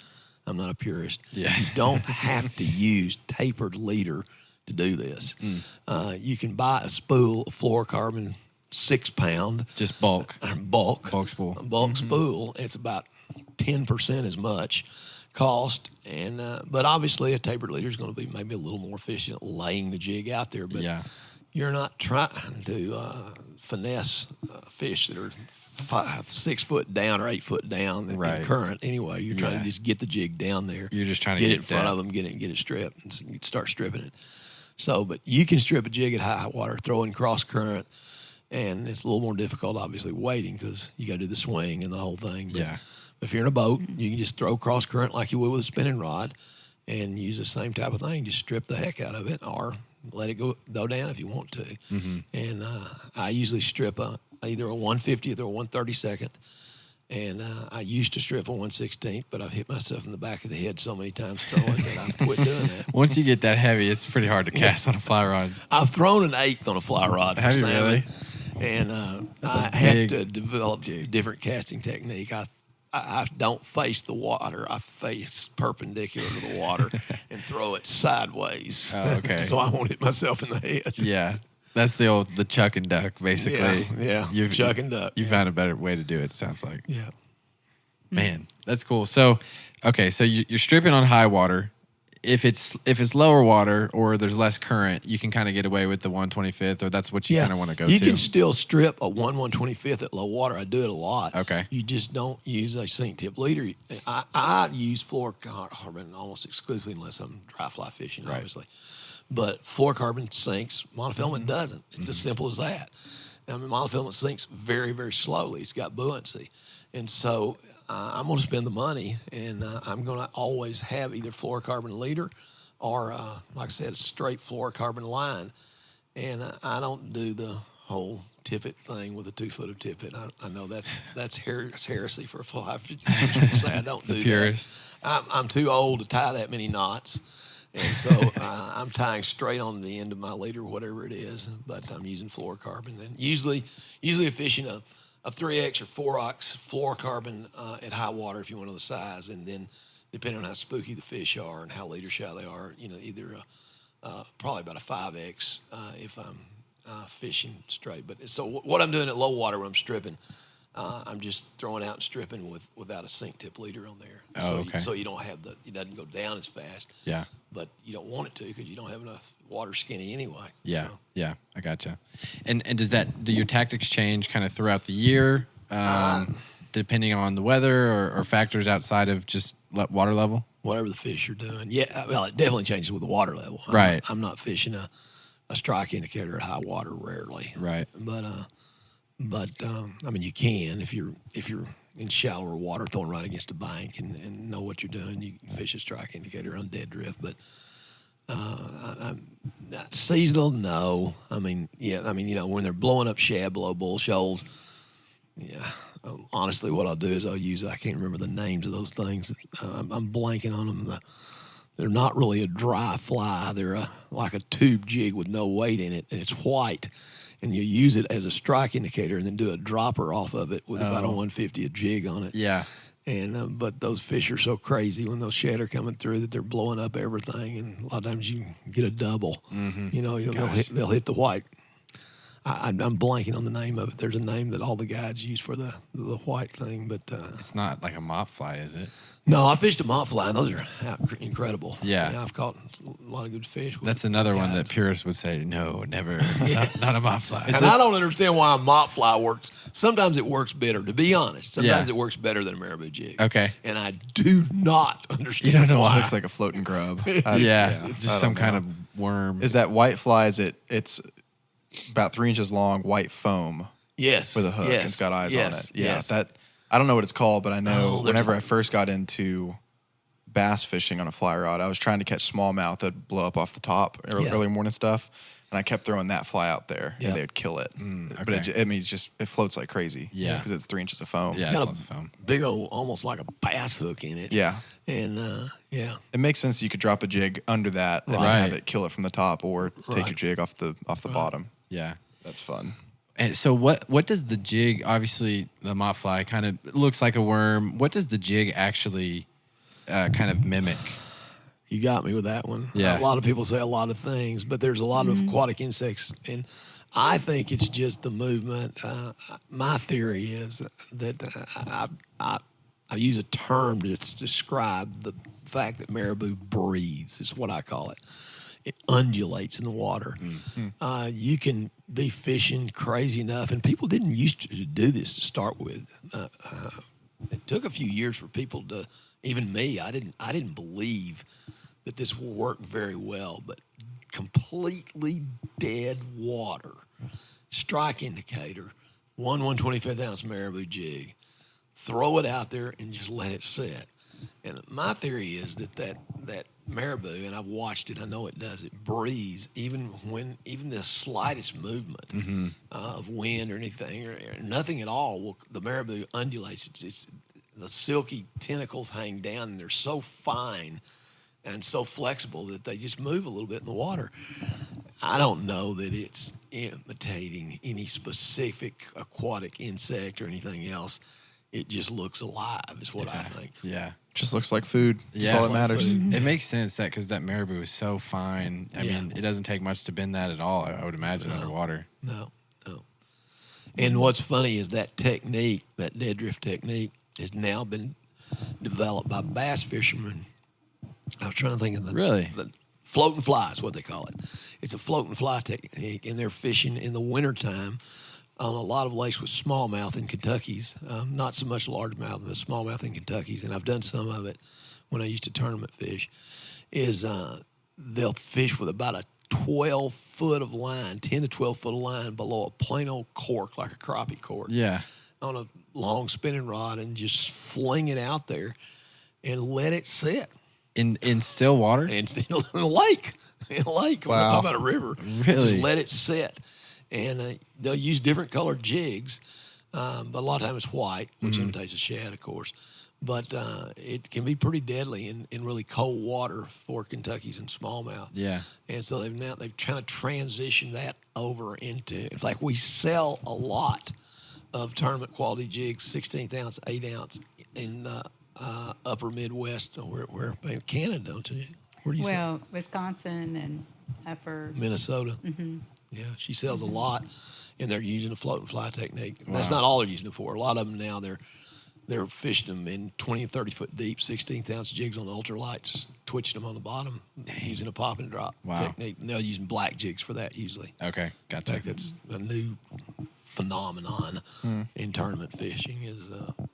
I'm not a purist, Yeah. you don't have to use tapered leader to do this. You can buy a spool of fluorocarbon 6-pound Just bulk bulk spool. spool. It's about 10% as much cost, and but obviously a tapered leader is going to be maybe a little more efficient laying the jig out there. But Yeah. you're not trying to finesse fish that are 6 foot down or 8 foot down in Right. current. Anyway, you're trying Yeah. to just get the jig down there. You're just trying to get get it in front of depth. them, get it stripped, and you start stripping it. So, but you can strip a jig at high water, throw in cross current, and it's a little more difficult, obviously, waiting because you got to do the swing and the whole thing. But Yeah. if you're in a boat, you can just throw cross current like you would with a spinning rod and use the same type of thing. Just strip the heck out of it or let it go down if you want to. And I usually strip either a 150th or a 132nd. And I used to strip a 1/16th, but I've hit myself in the back of the head so many times throwing that I've quit doing that. Once you get that heavy, it's pretty hard to cast on a fly rod. I've thrown an 1/8 on a fly rod for Have you salmon. really? And a I have big to develop a different casting technique. I don't face the water. I face perpendicular to the water and throw it sideways. Oh, okay. So I won't hit myself in the head. Yeah. That's the chuck and duck, basically. Yeah, chuck and duck. You found a better way to do it, sounds like. Yeah. Man, that's cool. So, okay, so you're stripping on high water. If it's lower water or there's less current, you can kind of get away with the 1/25th, or that's what you kind of want to go You to. can still strip a 1/125th at low water. I do it a lot. Okay. You just don't use a sink tip leader. I use fluorocarbon almost exclusively unless I'm dry fly fishing, Right. obviously. But fluorocarbon sinks, monofilament doesn't. It's as simple as that. I mean, monofilament sinks very, very slowly. It's got buoyancy. And so I'm going to spend the money, and I'm going to always have either fluorocarbon leader or, like I said, a straight fluorocarbon line. And I don't do the whole tippet thing with a 2 foot of tippet. I know that's heresy for a fly fisherman to say I don't do purist. that. I'm too old to tie that many knots. And so I'm tying straight on the end of my leader, whatever it is, but I'm using fluorocarbon. And usually fishing a 3X or 4X fluorocarbon at high water if you want to know the size, and then depending on how spooky the fish are and how leader shy they are, either probably about a 5X if I'm fishing straight. But so what I'm doing at low water when I'm stripping, I'm just throwing out and stripping without a sink tip leader on there. Oh, okay. So you don't have it doesn't go down as fast. Yeah. But you don't want it to because you don't have enough water skinny anyway. Yeah, So, yeah, I gotcha. And do your tactics change kind of throughout the year, depending on the weather or factors outside of just water level? whatever the fish are doing. Yeah, well, it definitely changes with the water level. Right. I'm not fishing a strike indicator at high water rarely. Right. But I mean, you can if you're in shallower water, throwing right against the bank and know what you're doing. You can fish a strike indicator on dead drift, but I'm not seasonal. No, I mean, when they're blowing up shad below bull shoals, yeah. Honestly, what I'll do is I can't remember the names of those things. I'm blanking on them. They're not really a dry fly. They're like a tube jig with no weight in it, and it's white. And you use it as a strike indicator and then do a dropper off of it with about a 150 a jig on it. Yeah. And but those fish are so crazy when those shad are coming through that they're blowing up everything. And a lot of times you get a double. Mm-hmm. They'll hit the white. I'm blanking on the name of it. There's a name that all the guides use for the white thing, but It's not like a mop fly, is it? no, I fished a mop fly, and those are incredible. Yeah. I've caught a lot of good fish. That's another one that purists would say, no, never, not a mop fly. And I don't understand why a mop fly works. Sometimes it works better, to be honest. Sometimes it works better than a marabou jig. Okay. And I do not understand. You don't know why. why. Looks like a floating grub. Just some kind of worm. Is that white fly? It's about 3 inches long, white foam Yes. with a hook. Yes. It's got eyes on it. Yeah, Yes. that I don't know what it's called, but I know there's whenever I first got into bass fishing on a fly rod, I was trying to catch smallmouth that'd blow up off the top early morning stuff, and I kept throwing that fly out there, and they would kill it. But it floats like crazy. Yeah. because it's 3 inches of foam. Yeah, Got it's a lots of foam. big old, almost like a bass hook in it. Yeah. And It makes sense you could drop a jig under that and Right. have it kill it from the top, or take your jig off the bottom. Yeah. That's fun. And so what does the jig, obviously the mop fly kind of looks like a worm. What does the jig actually kind of mimic? You got me with that one. Yeah. A lot of people say a lot of things, but there's a lot of aquatic insects, and I think it's just the movement. My theory is that I use a term to describe the fact that marabou breathes, is what I call it. It undulates in the water. Mm-hmm. You can be fishing crazy enough, and people didn't used to do this to start with. It took a few years for people to, even me, I didn't believe that this will work very well, but completely dead water, strike indicator, 1/125th ounce marabou jig, throw it out there and just let it sit. And my theory is that marabou, and I've watched it, I know it does, it breathes even the slightest movement of wind or anything, or nothing at all, the marabou undulates. It's the silky tentacles hang down, and they're so fine and so flexible that they just move a little bit in the water. I don't know that it's imitating any specific aquatic insect or anything else. It just looks alive, is what I think. Yeah. Just looks like food. That's Yeah. all that matters. It makes sense because that marabou is so fine. I mean, it doesn't take much to bend that at all, I would imagine, underwater. No. And what's funny is that technique, that dead drift technique, has now been developed by bass fishermen. I was trying to think of the floating fly is what they call it. It's a floating fly technique, and they're fishing in the wintertime on a lot of lakes with smallmouth in Kentucky's. Not so much largemouth, but smallmouth in Kentucky's. And I've done some of it when I used to tournament fish. They'll fish with about a 12 foot of line, 10 to 12 foot of line below a plain old cork, like a crappie cork. Yeah. On a long spinning rod, and just fling it out there and let it sit. In still water? And in a lake. In a lake. Wow. I'm not talking about a river. Really? Just let it sit. And they'll use different colored jigs, but a lot of times it's white, which imitates a shad, of course. But it can be pretty deadly in really cold water for Kentucky's and smallmouth. Yeah. And so they've kind of transitioned that over into, in fact, we sell a lot of tournament quality jigs, 16th ounce, 8 ounce in upper Midwest, where Canada, don't you? Where do you sell? Well, Wisconsin and upper Minnesota. Mm-hmm. Yeah, she sells a lot, and they're using a float and fly technique. Wow. That's not all they're using it for. A lot of them now, they're fishing them in 20 and 30 foot deep, 16th ounce jigs on the ultralights, twitching them on the bottom, using a pop and drop technique. And they're using black jigs for that usually. Okay, gotcha. In fact, that's a new phenomenon in tournament fishing, is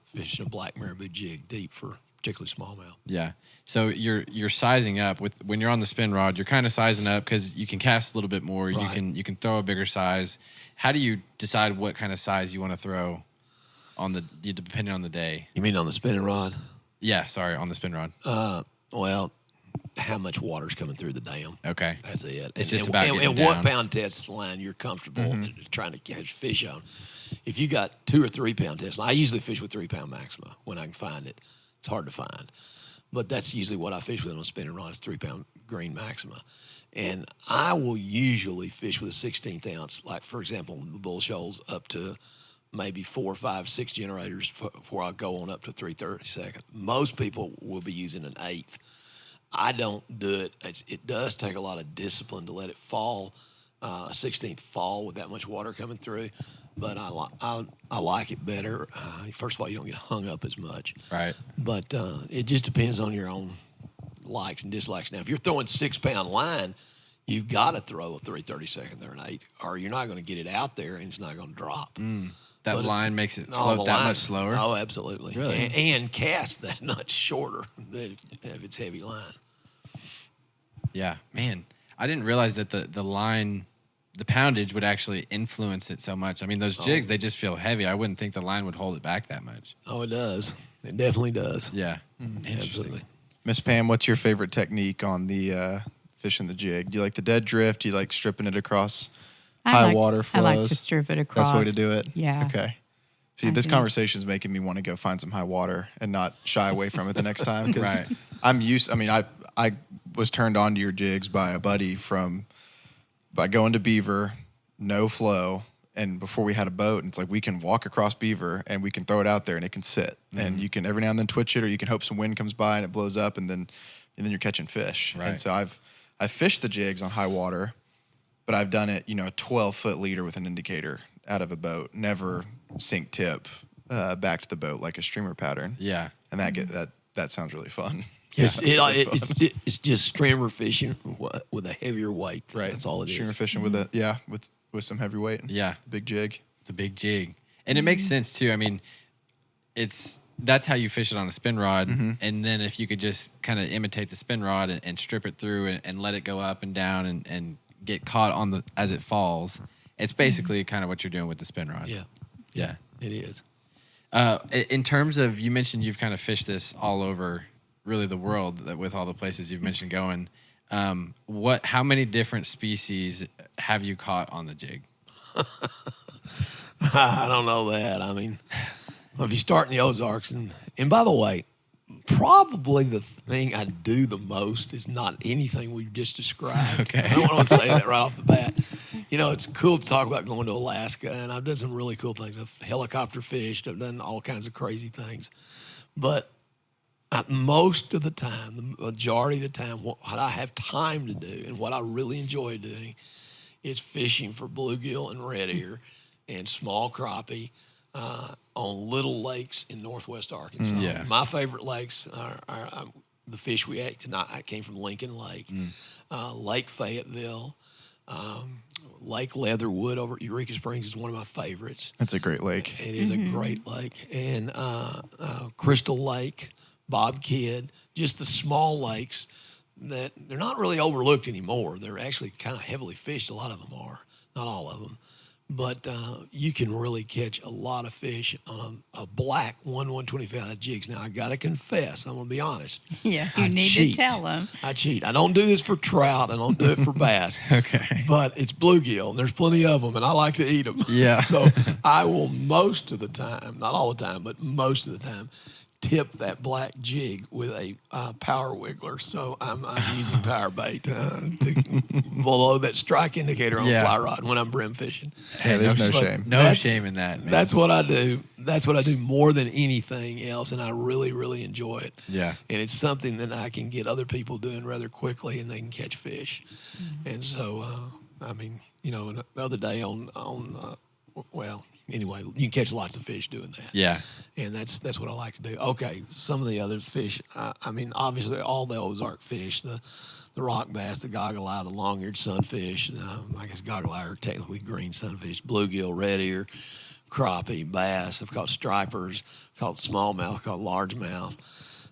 fishing a black marabou jig deep for particularly smallmouth. Yeah. So you're sizing up with when you're on the spin rod. You're kind of sizing up because you can cast a little bit more. Right. You can throw a bigger size. How do you decide what kind of size you want to throw depending on the day? You mean on the spinning rod? Yeah, sorry, on the spin rod. Well, how much water's coming through the dam? Okay. That's it. It's just about getting and down. what pound test line you're comfortable trying to catch fish on. If you got 2 or 3 pound test line, I usually fish with 3 pound maxima when I can find it. It's hard to find, but that's usually what I fish with on a spinning rod is 3 pound green maxima. And I will usually fish with a 16th ounce, like for example, the bull shoals up to maybe 4, 5, 6 generators before I go on up to 3/32. Most people will be using an 1/8. I don't do it. It does take a lot of discipline to let it fall, a 16th fall with that much water coming through. But I like it better. First of all, you don't get hung up as much. Right. But it just depends on your own likes and dislikes. Now, if you're throwing 6 pound line, you've got to throw a 3/32 or an 1/8, or you're not going to get it out there and it's not going to drop. That But line makes it the float that line- much slower. Oh, absolutely. Really? And cast that much shorter if it's heavy line. Yeah, man. I didn't realize that the line, the poundage would actually influence it so much. I mean, those jigs, they just feel heavy. I wouldn't think the line would hold it back that much. Oh, it does. It definitely does. Yeah. Interesting. Absolutely. Miss Pam, what's your favorite technique on the fishing the jig? Do you like the dead drift? Do you like stripping it across high water flows? I like to strip it across. That's the way to do it? Yeah. Okay. See, this conversation is making me want to go find some high water and not shy away from it the next time. Right. I was turned on to your jigs by a buddy by going to Beaver, no flow. And before we had a boat, and it's like we can walk across Beaver and we can throw it out there and it can sit. And you can every now and then twitch it, or you can hope some wind comes by and it blows up, and then you're catching fish. Right. And so I've fished the jigs on high water, but I've done it, a 12-foot leader with an indicator out of a boat, never sink tip back to the boat like a streamer pattern. Yeah. And that sounds really fun. It's just streamer fishing with a heavier weight. Right. That's all it is. Streamer fishing with some heavy weight. Yeah. Big jig. It's a big jig. And it makes sense too. I mean, that's how you fish it on a spin rod. And then if you could just kind of imitate the spin rod and strip it through and let it go up and down and get caught as it falls, it's basically kind of what you're doing with the spin rod. Yeah. Yeah. It is. In terms of, you mentioned you've kind of fished this all over really the world with all the places you've mentioned going. How many different species have you caught on the jig? I don't know that. I mean, if you start in the Ozarks, and by the way, probably the thing I do the most is not anything we've just described. Okay. I don't want to say that right off the bat. It's cool to talk about going to Alaska, and I've done some really cool things. I've helicopter fished. I've done all kinds of crazy things. But most of the time, the majority of the time, what I have time to do and what I really enjoy doing is fishing for bluegill and red ear and small crappie on little lakes in northwest Arkansas. Yeah. My favorite lakes are the fish we ate tonight. I came from Lincoln Lake, Lake Fayetteville, Lake Leatherwood over at Eureka Springs is one of my favorites. That's a great lake. It is a great lake. And Crystal Lake, Bob Kidd, just the small lakes that they're not really overlooked anymore. They're actually kind of heavily fished. A lot of them are, not all of them. But you can really catch a lot of fish on a black 1/125 jigs. Now, I got to confess, I'm going to be honest. Yeah, you I need cheat. to tell them. I cheat. I don't do this for trout. I don't do it for bass. Okay. But it's bluegill, and there's plenty of them, and I like to eat them. Yeah. So I will most of the time, not all the time, but most of the time, tip that black jig with a power wiggler. So I'm using power bait to below that strike indicator on Yeah. fly rod when I'm brim fishing. Yeah, there's no But shame. No shame in that, man. That's what I do. That's what I do more than anything else, and I really, really enjoy it. Yeah. And it's something that I can get other people doing rather quickly, and they can catch fish. And so, the other day anyway, you can catch lots of fish doing that. Yeah. And that's what I like to do. Okay, some of the other fish, obviously all the Ozark fish, the rock bass, the goggle eye, the long-eared sunfish, I guess goggle eye are technically green sunfish, bluegill, red ear, crappie, bass. I've caught stripers, caught smallmouth, caught largemouth.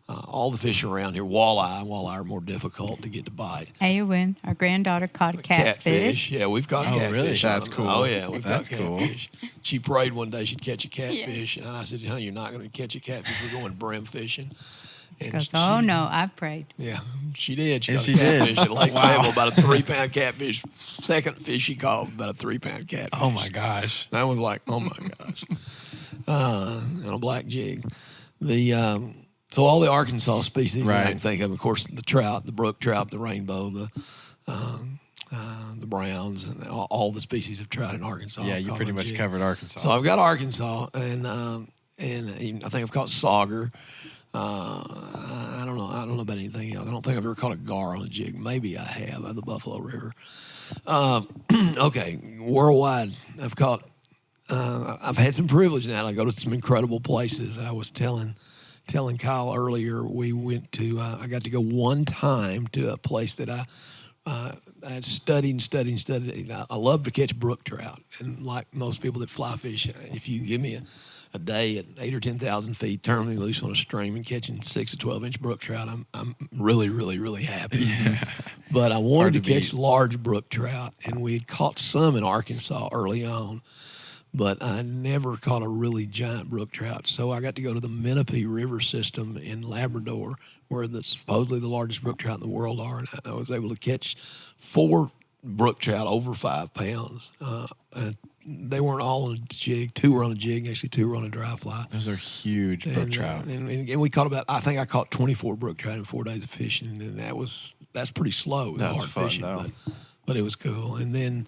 all the fish around here, walleye are more difficult to get to bite. Eowyn, our granddaughter, caught a catfish. Yeah, we've caught catfish. really? That's on- cool. Oh, yeah, we've That's got cool. catfish. She prayed one day she'd catch a catfish, and I said, honey, you're not going to catch a catfish. We're going brim fishing. She And goes, oh, no, I prayed. Yeah, she did. She And got she a catfish did. at Lake Fayetteville, about a 3-pound catfish. Second fish she caught, about a 3-pound catfish. Oh my gosh. I was like, oh my gosh. And a black jig. So all the Arkansas species that I Right. can think of course, the trout, the brook trout, the rainbow, the browns, and all the species of trout in Arkansas. Yeah, I've you caught pretty on a much jig. covered Arkansas. So I've got Arkansas, and even, I think I've caught sauger. I don't know. I don't know about anything else. I don't think I've ever caught a gar on a jig. Maybe I have at the Buffalo River. Okay, worldwide, I've caught. I've had some privilege now. I go to some incredible places. I was telling Kyle earlier. We went to. I got to go one time to a place that I had studied. I love to catch brook trout, and like most people that fly fish, if you give me a day at 8,000 or 10,000 feet, turning me loose on a stream and catching 6 to 12-inch brook trout, I'm really, really, really happy. Yeah. But I wanted to catch large brook trout, and we had caught some in Arkansas early on, but I never caught a really giant brook trout. So I got to go to the Menipee River system in Labrador, where supposedly the largest brook trout in the world are, and I was able to catch 4 brook trout over 5 pounds. And they weren't all on a jig. 2 were on a jig. Actually, 2 were on a dry fly. Those are huge brook trout. And we caught I think I caught 24 brook trout in 4 days of fishing, and that's pretty slow. It was That's hard fun, fishing, though. but it was cool. And then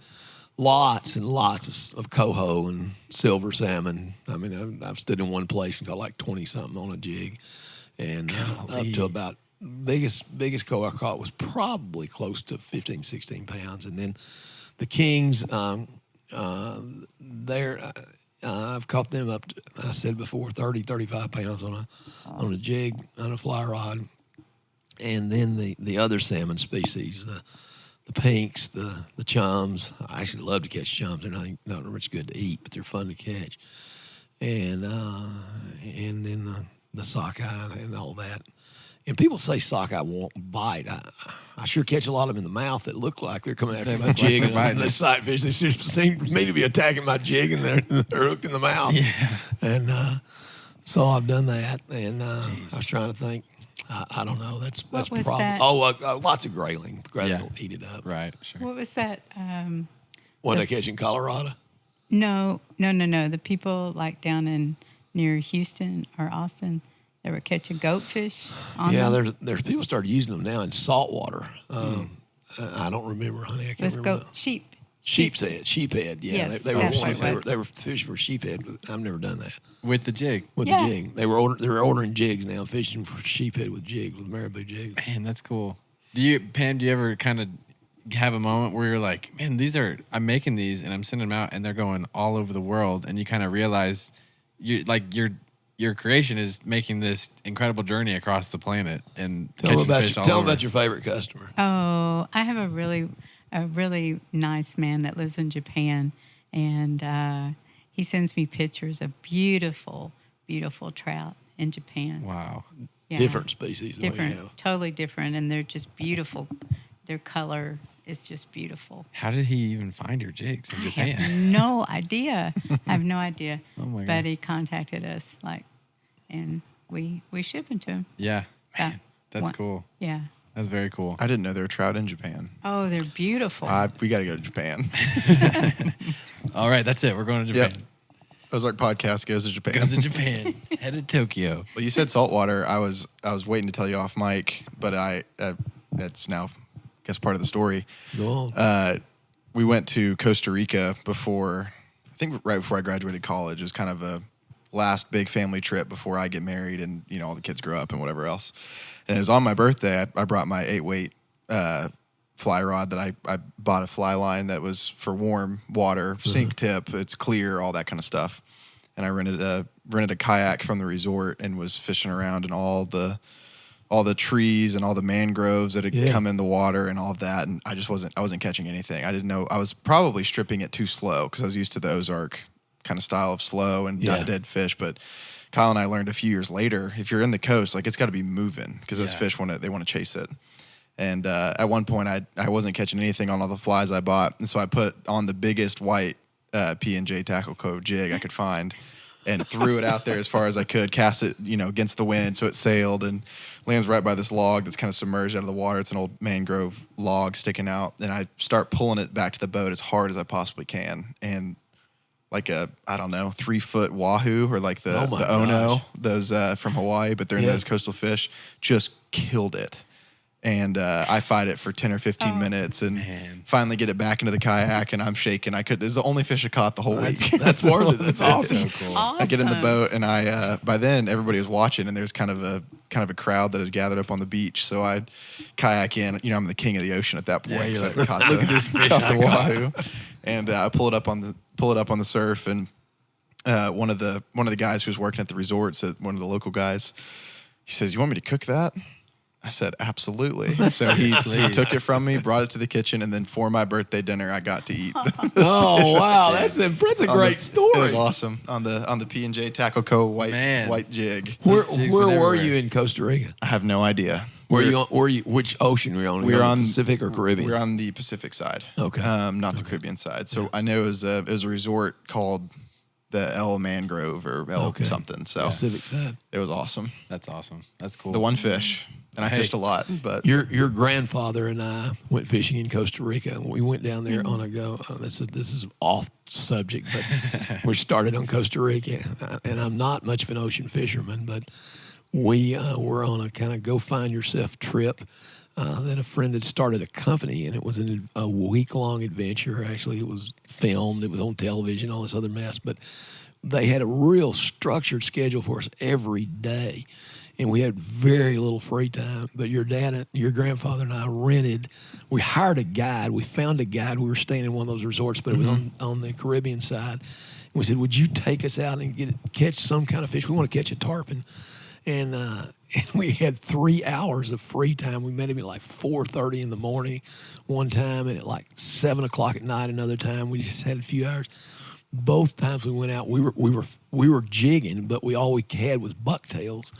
lots and lots of coho and silver salmon. I mean, I've stood in one place and caught like 20-something on a jig, and up to about biggest coho I caught was probably close to 15, 16 pounds. And then the kings, I've caught them up to, I said before, 30, 35 pounds on a jig, on a fly rod. And then the other salmon species, the pinks, the chums. I actually love to catch chums. They're not much good to eat, but they're fun to catch. And then the sockeye and all that. And people say sockeye won't bite. I sure catch a lot of them in the mouth that look like they're coming after They my look like jig. they're And biting. the sight fish, they seem to me to be attacking my jig, and they're hooked in the mouth. Yeah. And so I've done that. And I was trying to think. I don't know. That's What was probably. that? Oh, lots of grayling. Grayling Yeah. will eat it up. Right, sure. What was that? What they catch in Colorado? No. The people like down in near Houston or Austin, they were catching goatfish on them. There's people started using them now in saltwater. I don't remember, honey. I It can't was remember. Sheephead. Yeah, Yes, they were that's ones. what it was. They were fishing for sheephead. But I've never done that With the jig. with Yeah. the jig. They were ordering jigs now, fishing for sheephead with jigs, with marabou jigs. Man, that's cool. Pam, do you ever kind of have a moment where you're like, man, I'm making these and I'm sending them out and they're going all over the world, and you kind of realize your creation is making this incredible journey across the planet and Tell them catching fish all over. about your favorite customer. Oh, I have a really nice man that lives in Japan, and he sends me pictures of beautiful, beautiful trout in Japan. Wow. Yeah. Different species than we Different, have. totally different, and they're just beautiful. Their color is just beautiful. How did he even find your jigs in I Japan? have no idea. I have no idea. Oh my But God. he contacted us, and we ship them to him. Yeah. Man, Yeah. that's One- cool. Yeah. That's very cool. I didn't know there were trout in Japan. Oh, they're beautiful. We got to go to Japan. All right, that's it. We're going to Japan. Yep. Ozark podcast goes to Japan. Goes to Japan. Headed to Tokyo. Well, you said saltwater. I was waiting to tell you off mic, but it's now, I guess, part of the story. Go on. We went to Costa Rica I think right before I graduated college. It was kind of a last big family trip before I get married and, all the kids grow up and whatever else. And it was on my birthday. I brought my 8-weight fly rod that I bought a fly line that was for warm water, sink tip, it's clear, all that kind of stuff. And I rented a kayak from the resort and was fishing around in all the trees and all the mangroves that had come in the water and all of that. And I wasn't catching anything. I didn't know. I was probably stripping it too slow because I was used to the Ozark kind of style of slow and Yeah. dead fish. But Kyle and I learned a few years later, if you're in the coast, like it's got to be moving because those fish want to chase it. And at one point, I wasn't catching anything on all the flies I bought, and so I put on the biggest white PJs Tackle Co jig I could find, and threw it out there as far as I could, cast it, against the wind, so it sailed and lands right by this log that's kind of submerged out of the water. It's an old mangrove log sticking out, and I start pulling it back to the boat as hard as I possibly can, and like a, I don't know, 3-foot wahoo or like the Ono, those from Hawaii, but they're in those coastal fish, just killed it. And I fight it for 10 or 15 minutes and finally get it back into the kayak, and I'm shaking. This is the only fish I caught the whole week. That's worth it. That's awesome. So cool. Awesome. I get in the boat, and I by then everybody was watching, and there's kind of a crowd that had gathered up on the beach. So I kayak in. I'm the king of the ocean at that point. Yeah, you're so like, I caught look at this fish caught I the wahoo, and I pull it up on the surf, and one of the guys who was working at the resort said, one of the local guys, he says, "You want me to cook that?" I said, absolutely. So he took it from me, brought it to the kitchen, and then for my birthday dinner, I got to eat. Oh, wow. That's a great story. It was awesome on the PJs Tackle Co. white jig. Where Jigs were went everywhere. you in Costa Rica? I have no idea. Which ocean were you on? We were on Pacific or Caribbean? We were on the Pacific side. Okay. Not the Caribbean side. So I know it was a resort called the El Mangrove or El something. So Pacific side. it was awesome. That's awesome. That's cool. The one fish. And I fished a lot, but Your grandfather and I went fishing in Costa Rica. We went down there on a go. This is off subject, but we started on Costa Rica, and I'm not much of an ocean fisherman, but we were on a kind of go find yourself trip. That a friend had started a company, and it was a week-long adventure. Actually, it was filmed. It was on television, all this other mess. But they had a real structured schedule for us every day, and we had very little free time. But your grandfather and I we hired a guide. We found a guide. We were staying in one of those resorts, but it was on the Caribbean side. And we said, would you take us out and catch some kind of fish? We want to catch a tarpon. And we had 3 hours of free time. We met him at like 4:30 in the morning one time, and at like 7 o'clock at night another time. We just had a few hours. Both times we went out, we were jigging, but all we had was bucktails.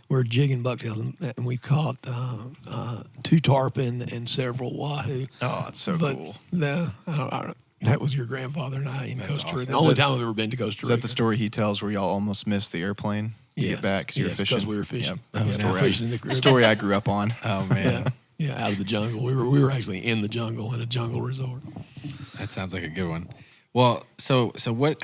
We were jigging bucktails, and we caught 2 tarpon and several wahoo. oh, that's so cool. No, I don't, that was your grandfather and I in Costa Rica. awesome. The only time I've ever been to Costa Rica. Is that the story he tells where y'all almost missed the airplane to get back because you were fishing? Because we were fishing. Yep, that's the Yeah, story, fishing in the Caribbean. story I grew up on. Oh man, Yeah, out of the jungle. We were actually in the jungle in a jungle resort. that sounds like a good one. Well, so what?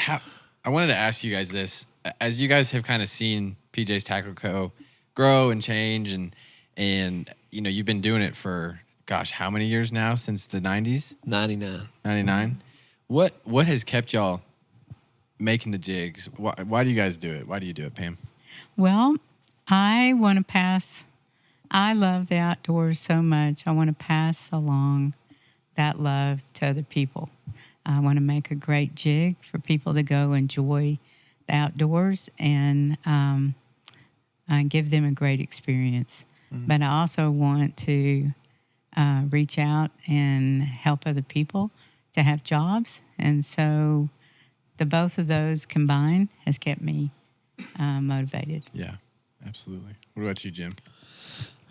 I wanted to ask you guys this: as you guys have kind of seen PJs Tackle Co. grow and change, and you've been doing it for how many years now? Since the 90s? 99. 99. What has kept y'all making the jigs? Why do you guys do it? Why do you do it, Pam? Well, I want to pass. I love the outdoors so much. I want to pass along that love to other people. I want to make a great jig for people to go enjoy the outdoors and give them a great experience. Mm-hmm. But I also want to reach out and help other people to have jobs. And so the both of those combined has kept me motivated. Yeah, absolutely. What about you, Jim?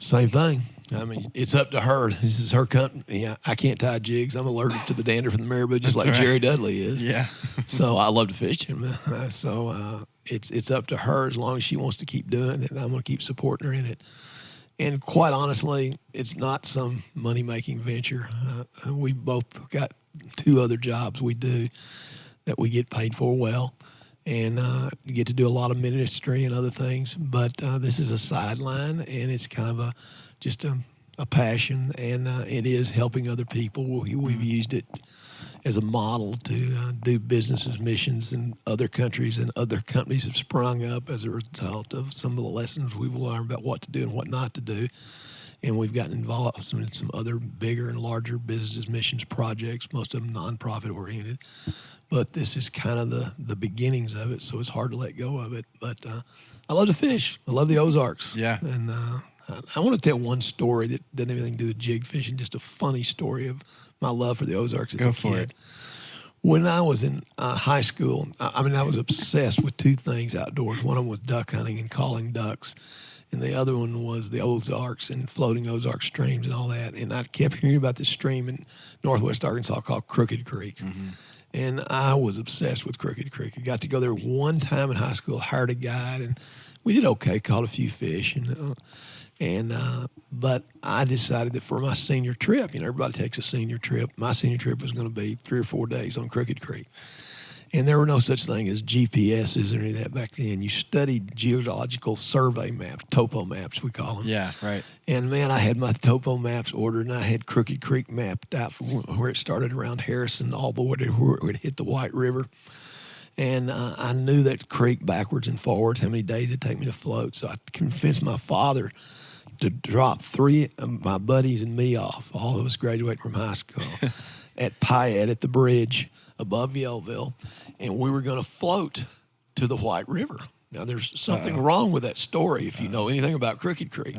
Same thing. I mean, it's up to her. This is her company. I can't tie jigs. I'm allergic to the dandruff and the marabou, just like right. Jerry Dudley is. Yeah. So I love to fish him. So it's up to her as long as she wants to keep doing it. I'm going to keep supporting her in it. And quite honestly, it's not some money-making venture. We both got 2 other jobs we do that we get paid for well, and get to do a lot of ministry and other things. But this is a sideline, and it's kind of just a passion, and it is helping other people. We've used it as a model to do businesses, missions in other countries, and other companies have sprung up as a result of some of the lessons we've learned about what to do and what not to do. And we've gotten involved in some other bigger and larger businesses, missions projects, most of them nonprofit oriented. But this is kind of the beginnings of it, so it's hard to let go of it. But I love to fish. I love the Ozarks. Yeah. And I want to tell one story that doesn't have anything to do with jig fishing, just a funny story of my love for the Ozarks as a kid. When I was in high school, I was obsessed with two things outdoors. One of them was duck hunting and calling ducks, and the other one was the Ozarks and floating Ozark streams and all that. And I kept hearing about this stream in northwest Arkansas called Crooked Creek. Mm-hmm. And I was obsessed with Crooked Creek. I got to go there one time in high school, hired a guide, and we did okay, caught a few fish. But I decided that for my senior trip, everybody takes a senior trip. My senior trip was going to be 3 or 4 days on Crooked Creek. And there were no such thing as GPSs or any of that back then. You studied geological survey maps, topo maps, we call them. Yeah, right. And, man, I had my topo maps ordered, and I had Crooked Creek mapped out from where it started around Harrison all the way to where it hit the White River. And I knew that creek backwards and forwards, how many days it'd take me to float. So I convinced my father to drop 3 of my buddies and me off, all of us graduating from high school, at Pyatt at the bridge above Yellville, and we were going to float to the White River. Now, there's something wrong with that story if you know anything about Crooked Creek.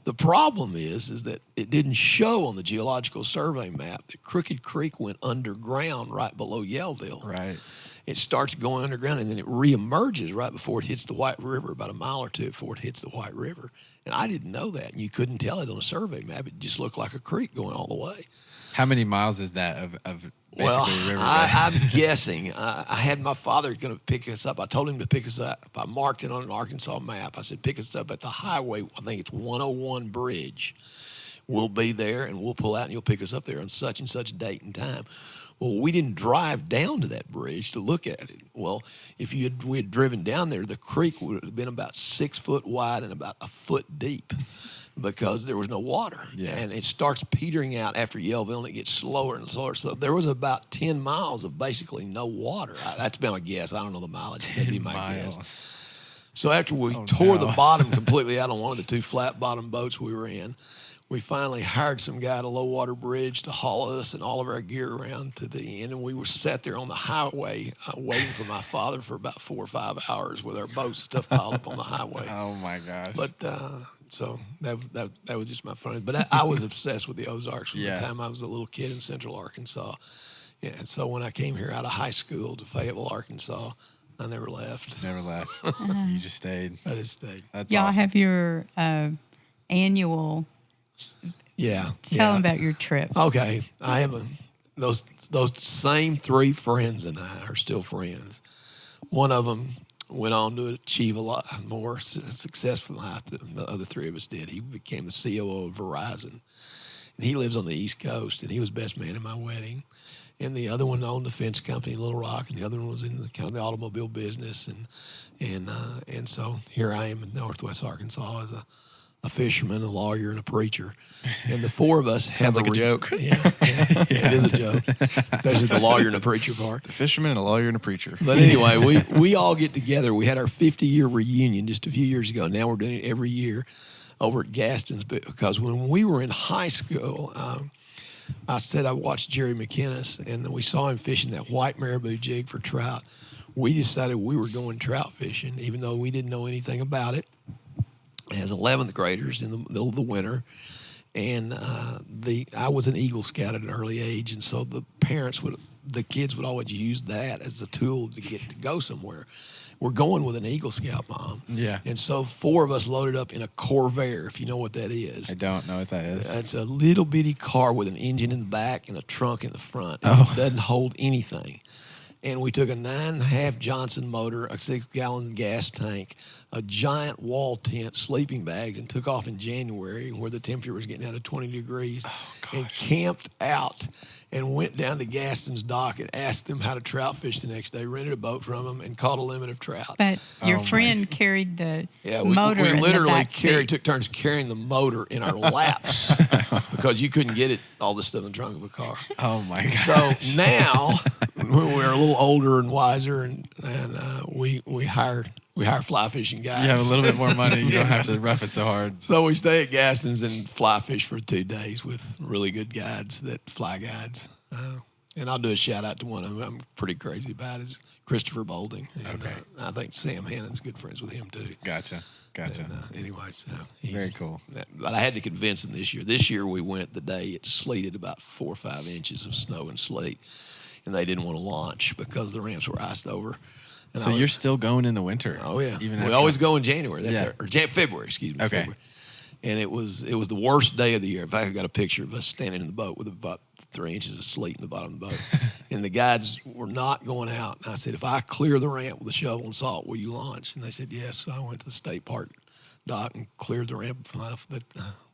The problem is that it didn't show on the geological survey map that Crooked Creek went underground right below Yellville. Right. It starts going underground, and then it reemerges right before it hits the White River, about a mile or two before it hits the White River. And I didn't know that, and you couldn't tell it on a survey map. It just looked like a creek going all the way. How many miles is that of Well, basically river? I'm guessing. I had my father going to pick us up. I told him to pick us up. I marked it on an Arkansas map. I said, pick us up at the highway. I think it's 101 bridge. We'll be there, and we'll pull out, and you'll pick us up there on such and such date and time. Well, we didn't drive down to that bridge to look at it. Well, if we had driven down there, the creek would have been about 6 foot wide and about a foot deep because there was no water. Yeah. And it starts petering out after Yellville, and it gets slower and slower. So there was about 10 miles of basically no water. That's been my guess. I don't know the mileage. That'd be my guess. So after we tore the bottom completely out on one of the 2 flat bottom boats we were in, we finally hired some guy at a low water bridge to haul us and all of our gear around to the end. And we were sat there on the highway waiting for my father for about 4 or 5 hours with our boats and stuff piled up on the highway. Oh, my gosh. But so that was just my fun. But I was obsessed with the Ozarks from the time I was a little kid in Central Arkansas. Yeah, and so when I came here out of high school to Fayetteville, Arkansas, I never left. Never left. You just stayed. I just stayed. That's Y'all awesome. have your annual. Yeah. Tell them about your trip. Okay. I have those same 3 friends and I are still friends. One of them went on to achieve a lot more successful life than the other 3 of us did. He became the COO of Verizon. And he lives on the East Coast, and he was best man at my wedding. And the other one owned a fence company in Little Rock, and the other one was in the automobile business. And so here I am in Northwest Arkansas as a fisherman, a lawyer, and a preacher. And the 4 of us Sounds like a joke. Yeah, it is a joke, especially the lawyer and the preacher part. The fisherman, a lawyer, and a preacher. But anyway, we all get together. We had our 50-year reunion just a few years ago. Now we're doing it every year over at Gaston's, because when we were in high school, I said I watched Jerry McInnes, and we saw him fishing that white marabou jig for trout. We decided we were going trout fishing, even though we didn't know anything about it, as 11th graders in the middle of the winter. And I was an Eagle Scout at an early age, and so the kids would always use that as a tool to get to go somewhere. We're going with an Eagle Scout mom. Yeah. And so 4 of us loaded up in a Corvair, if you know what that is. I don't know what that is. It's a little bitty car with an engine in the back and a trunk in the front. Oh. It doesn't hold anything. And we took a 9.5 Johnson motor, a 6-gallon gas tank, a giant wall tent, sleeping bags, and took off in January where the temperature was getting down to 20 degrees and camped out and went down to Gaston's dock and asked them how to trout fish the next day, rented a boat from them, and caught a limit of trout. But your friend carried the motor we in literally the back seat. took turns carrying the motor in our laps because you couldn't get all this stuff in the trunk of a car. Oh, my God. So now, when we're a little older and wiser, and we hire fly fishing guys. You have a little bit more money. You don't have to rough it so hard. So we stay at Gaston's and fly fish for 2 days with really good guides, fly guides. And I'll do a shout out to one of them I'm pretty crazy about is Christopher Bolding. And, I think Sam Hannon's good friends with him too. Gotcha. And, anyway, so Very cool. But I had to convince him this year. This year we went the day it sleeted about 4 or 5 inches of snow and sleet. and they didn't want to launch because the ramps were iced over. And So you're still going in the winter? Oh yeah, Even we after- always go in January. That's Yeah. February. Excuse me. Okay. February. And it was the worst day of the year. In fact, I got a picture of us standing in the boat with about 3 inches of sleet in the bottom of the boat, and the guides were not going out. And I said, if I clear the ramp with a shovel and salt, will you launch? And they said yes. So I went to the state park dock and cleared the ramp enough that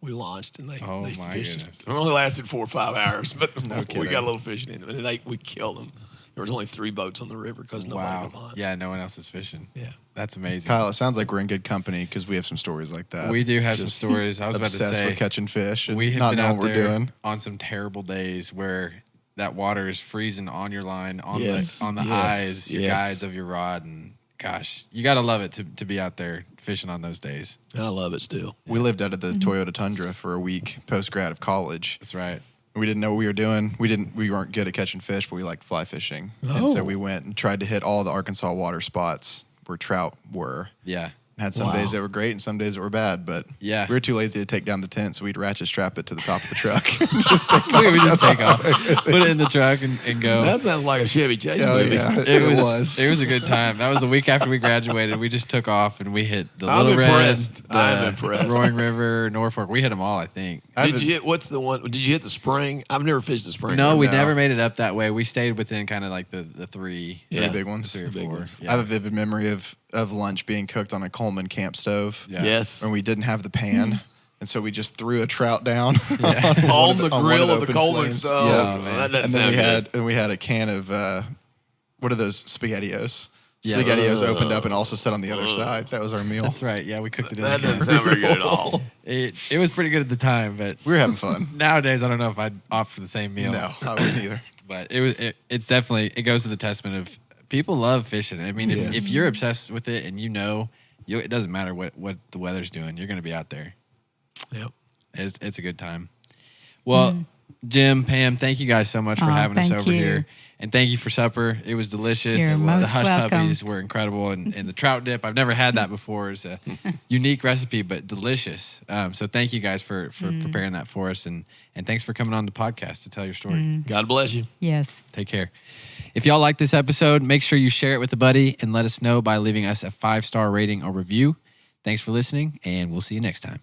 we launched, and they Oh, my fished. goodness. It only lasted 4 or 5 hours, but we kidding. got a little fishing in it. And we killed them. There was only 3 boats on the river because nobody could launch. Yeah, no one else is fishing. Yeah. That's amazing. Kyle, it sounds like we're in good company because we have some stories like that. We do have some Just stories. I was about to obsessed say with catching fish and we have not been knowing out what we're there doing. on some terrible days where that water is freezing on your line, on Yes, the yes, eyes, your yes. guides of your rod, and gosh, you got to love it to be out there fishing on those days. I love it still. We lived out of the Toyota Tundra for a week post grad of college. That's right. We didn't know what we were doing. We weren't good at catching fish, but we liked fly fishing. And so Oh. we went and tried to hit all the Arkansas water spots where trout were. Yeah. And had some Wow. days that were great and some days that were bad, but Yeah. we were too lazy to take down the tent, so we'd ratchet strap it to the top of the truck. We would just take off, put it in the truck, and go. That sounds like a Chevy Chase Oh, movie. yeah. It was a good time. That was the week after we graduated. We just took off and we hit the I'm Little Red, impressed. the I'm impressed. Roaring River, Norfolk. We hit them all, I think. Did you hit, what's the one? Did you hit the spring? I've never fished the spring. No, we No. never made it up that way. We stayed within kind of like the three. Yeah. big ones. Three or big four. ones. Yeah. I have a vivid memory of lunch being cooked on a Coleman camp stove. Yeah. Yes. When we didn't have the pan. And so we just threw a trout down on the on one grill of the open Coleman flames. stove. Yeah. Oh, man. That doesn't And then sound good. we had a can of what are those SpaghettiOs? Yeah. SpaghettiOs opened up and also set on the other side. That was our meal. That's right. Yeah, we cooked it in. That doesn't sound very good at all. It was pretty good at the time, but We were having fun. nowadays I don't know if I'd opt for the same meal. No, I wouldn't either. But it's definitely, it goes to the testament of people love fishing. I mean, Yes. if you're obsessed with it and it doesn't matter what the weather's doing, you're going to be out there. Yep. It's a good time. Well, Jim, Pam, thank you guys so much for Oh, having us thank over you. here. And thank you for supper. It was delicious. You're The most hush welcome. puppies were incredible. And the trout dip, I've never had that before. It's a unique recipe, but delicious. So thank you guys for preparing that for us. And thanks for coming on the podcast to tell your story. God bless you. Yes. Take care. If y'all like this episode, make sure you share it with a buddy and let us know by leaving us a 5-star rating or review. Thanks for listening, and we'll see you next time.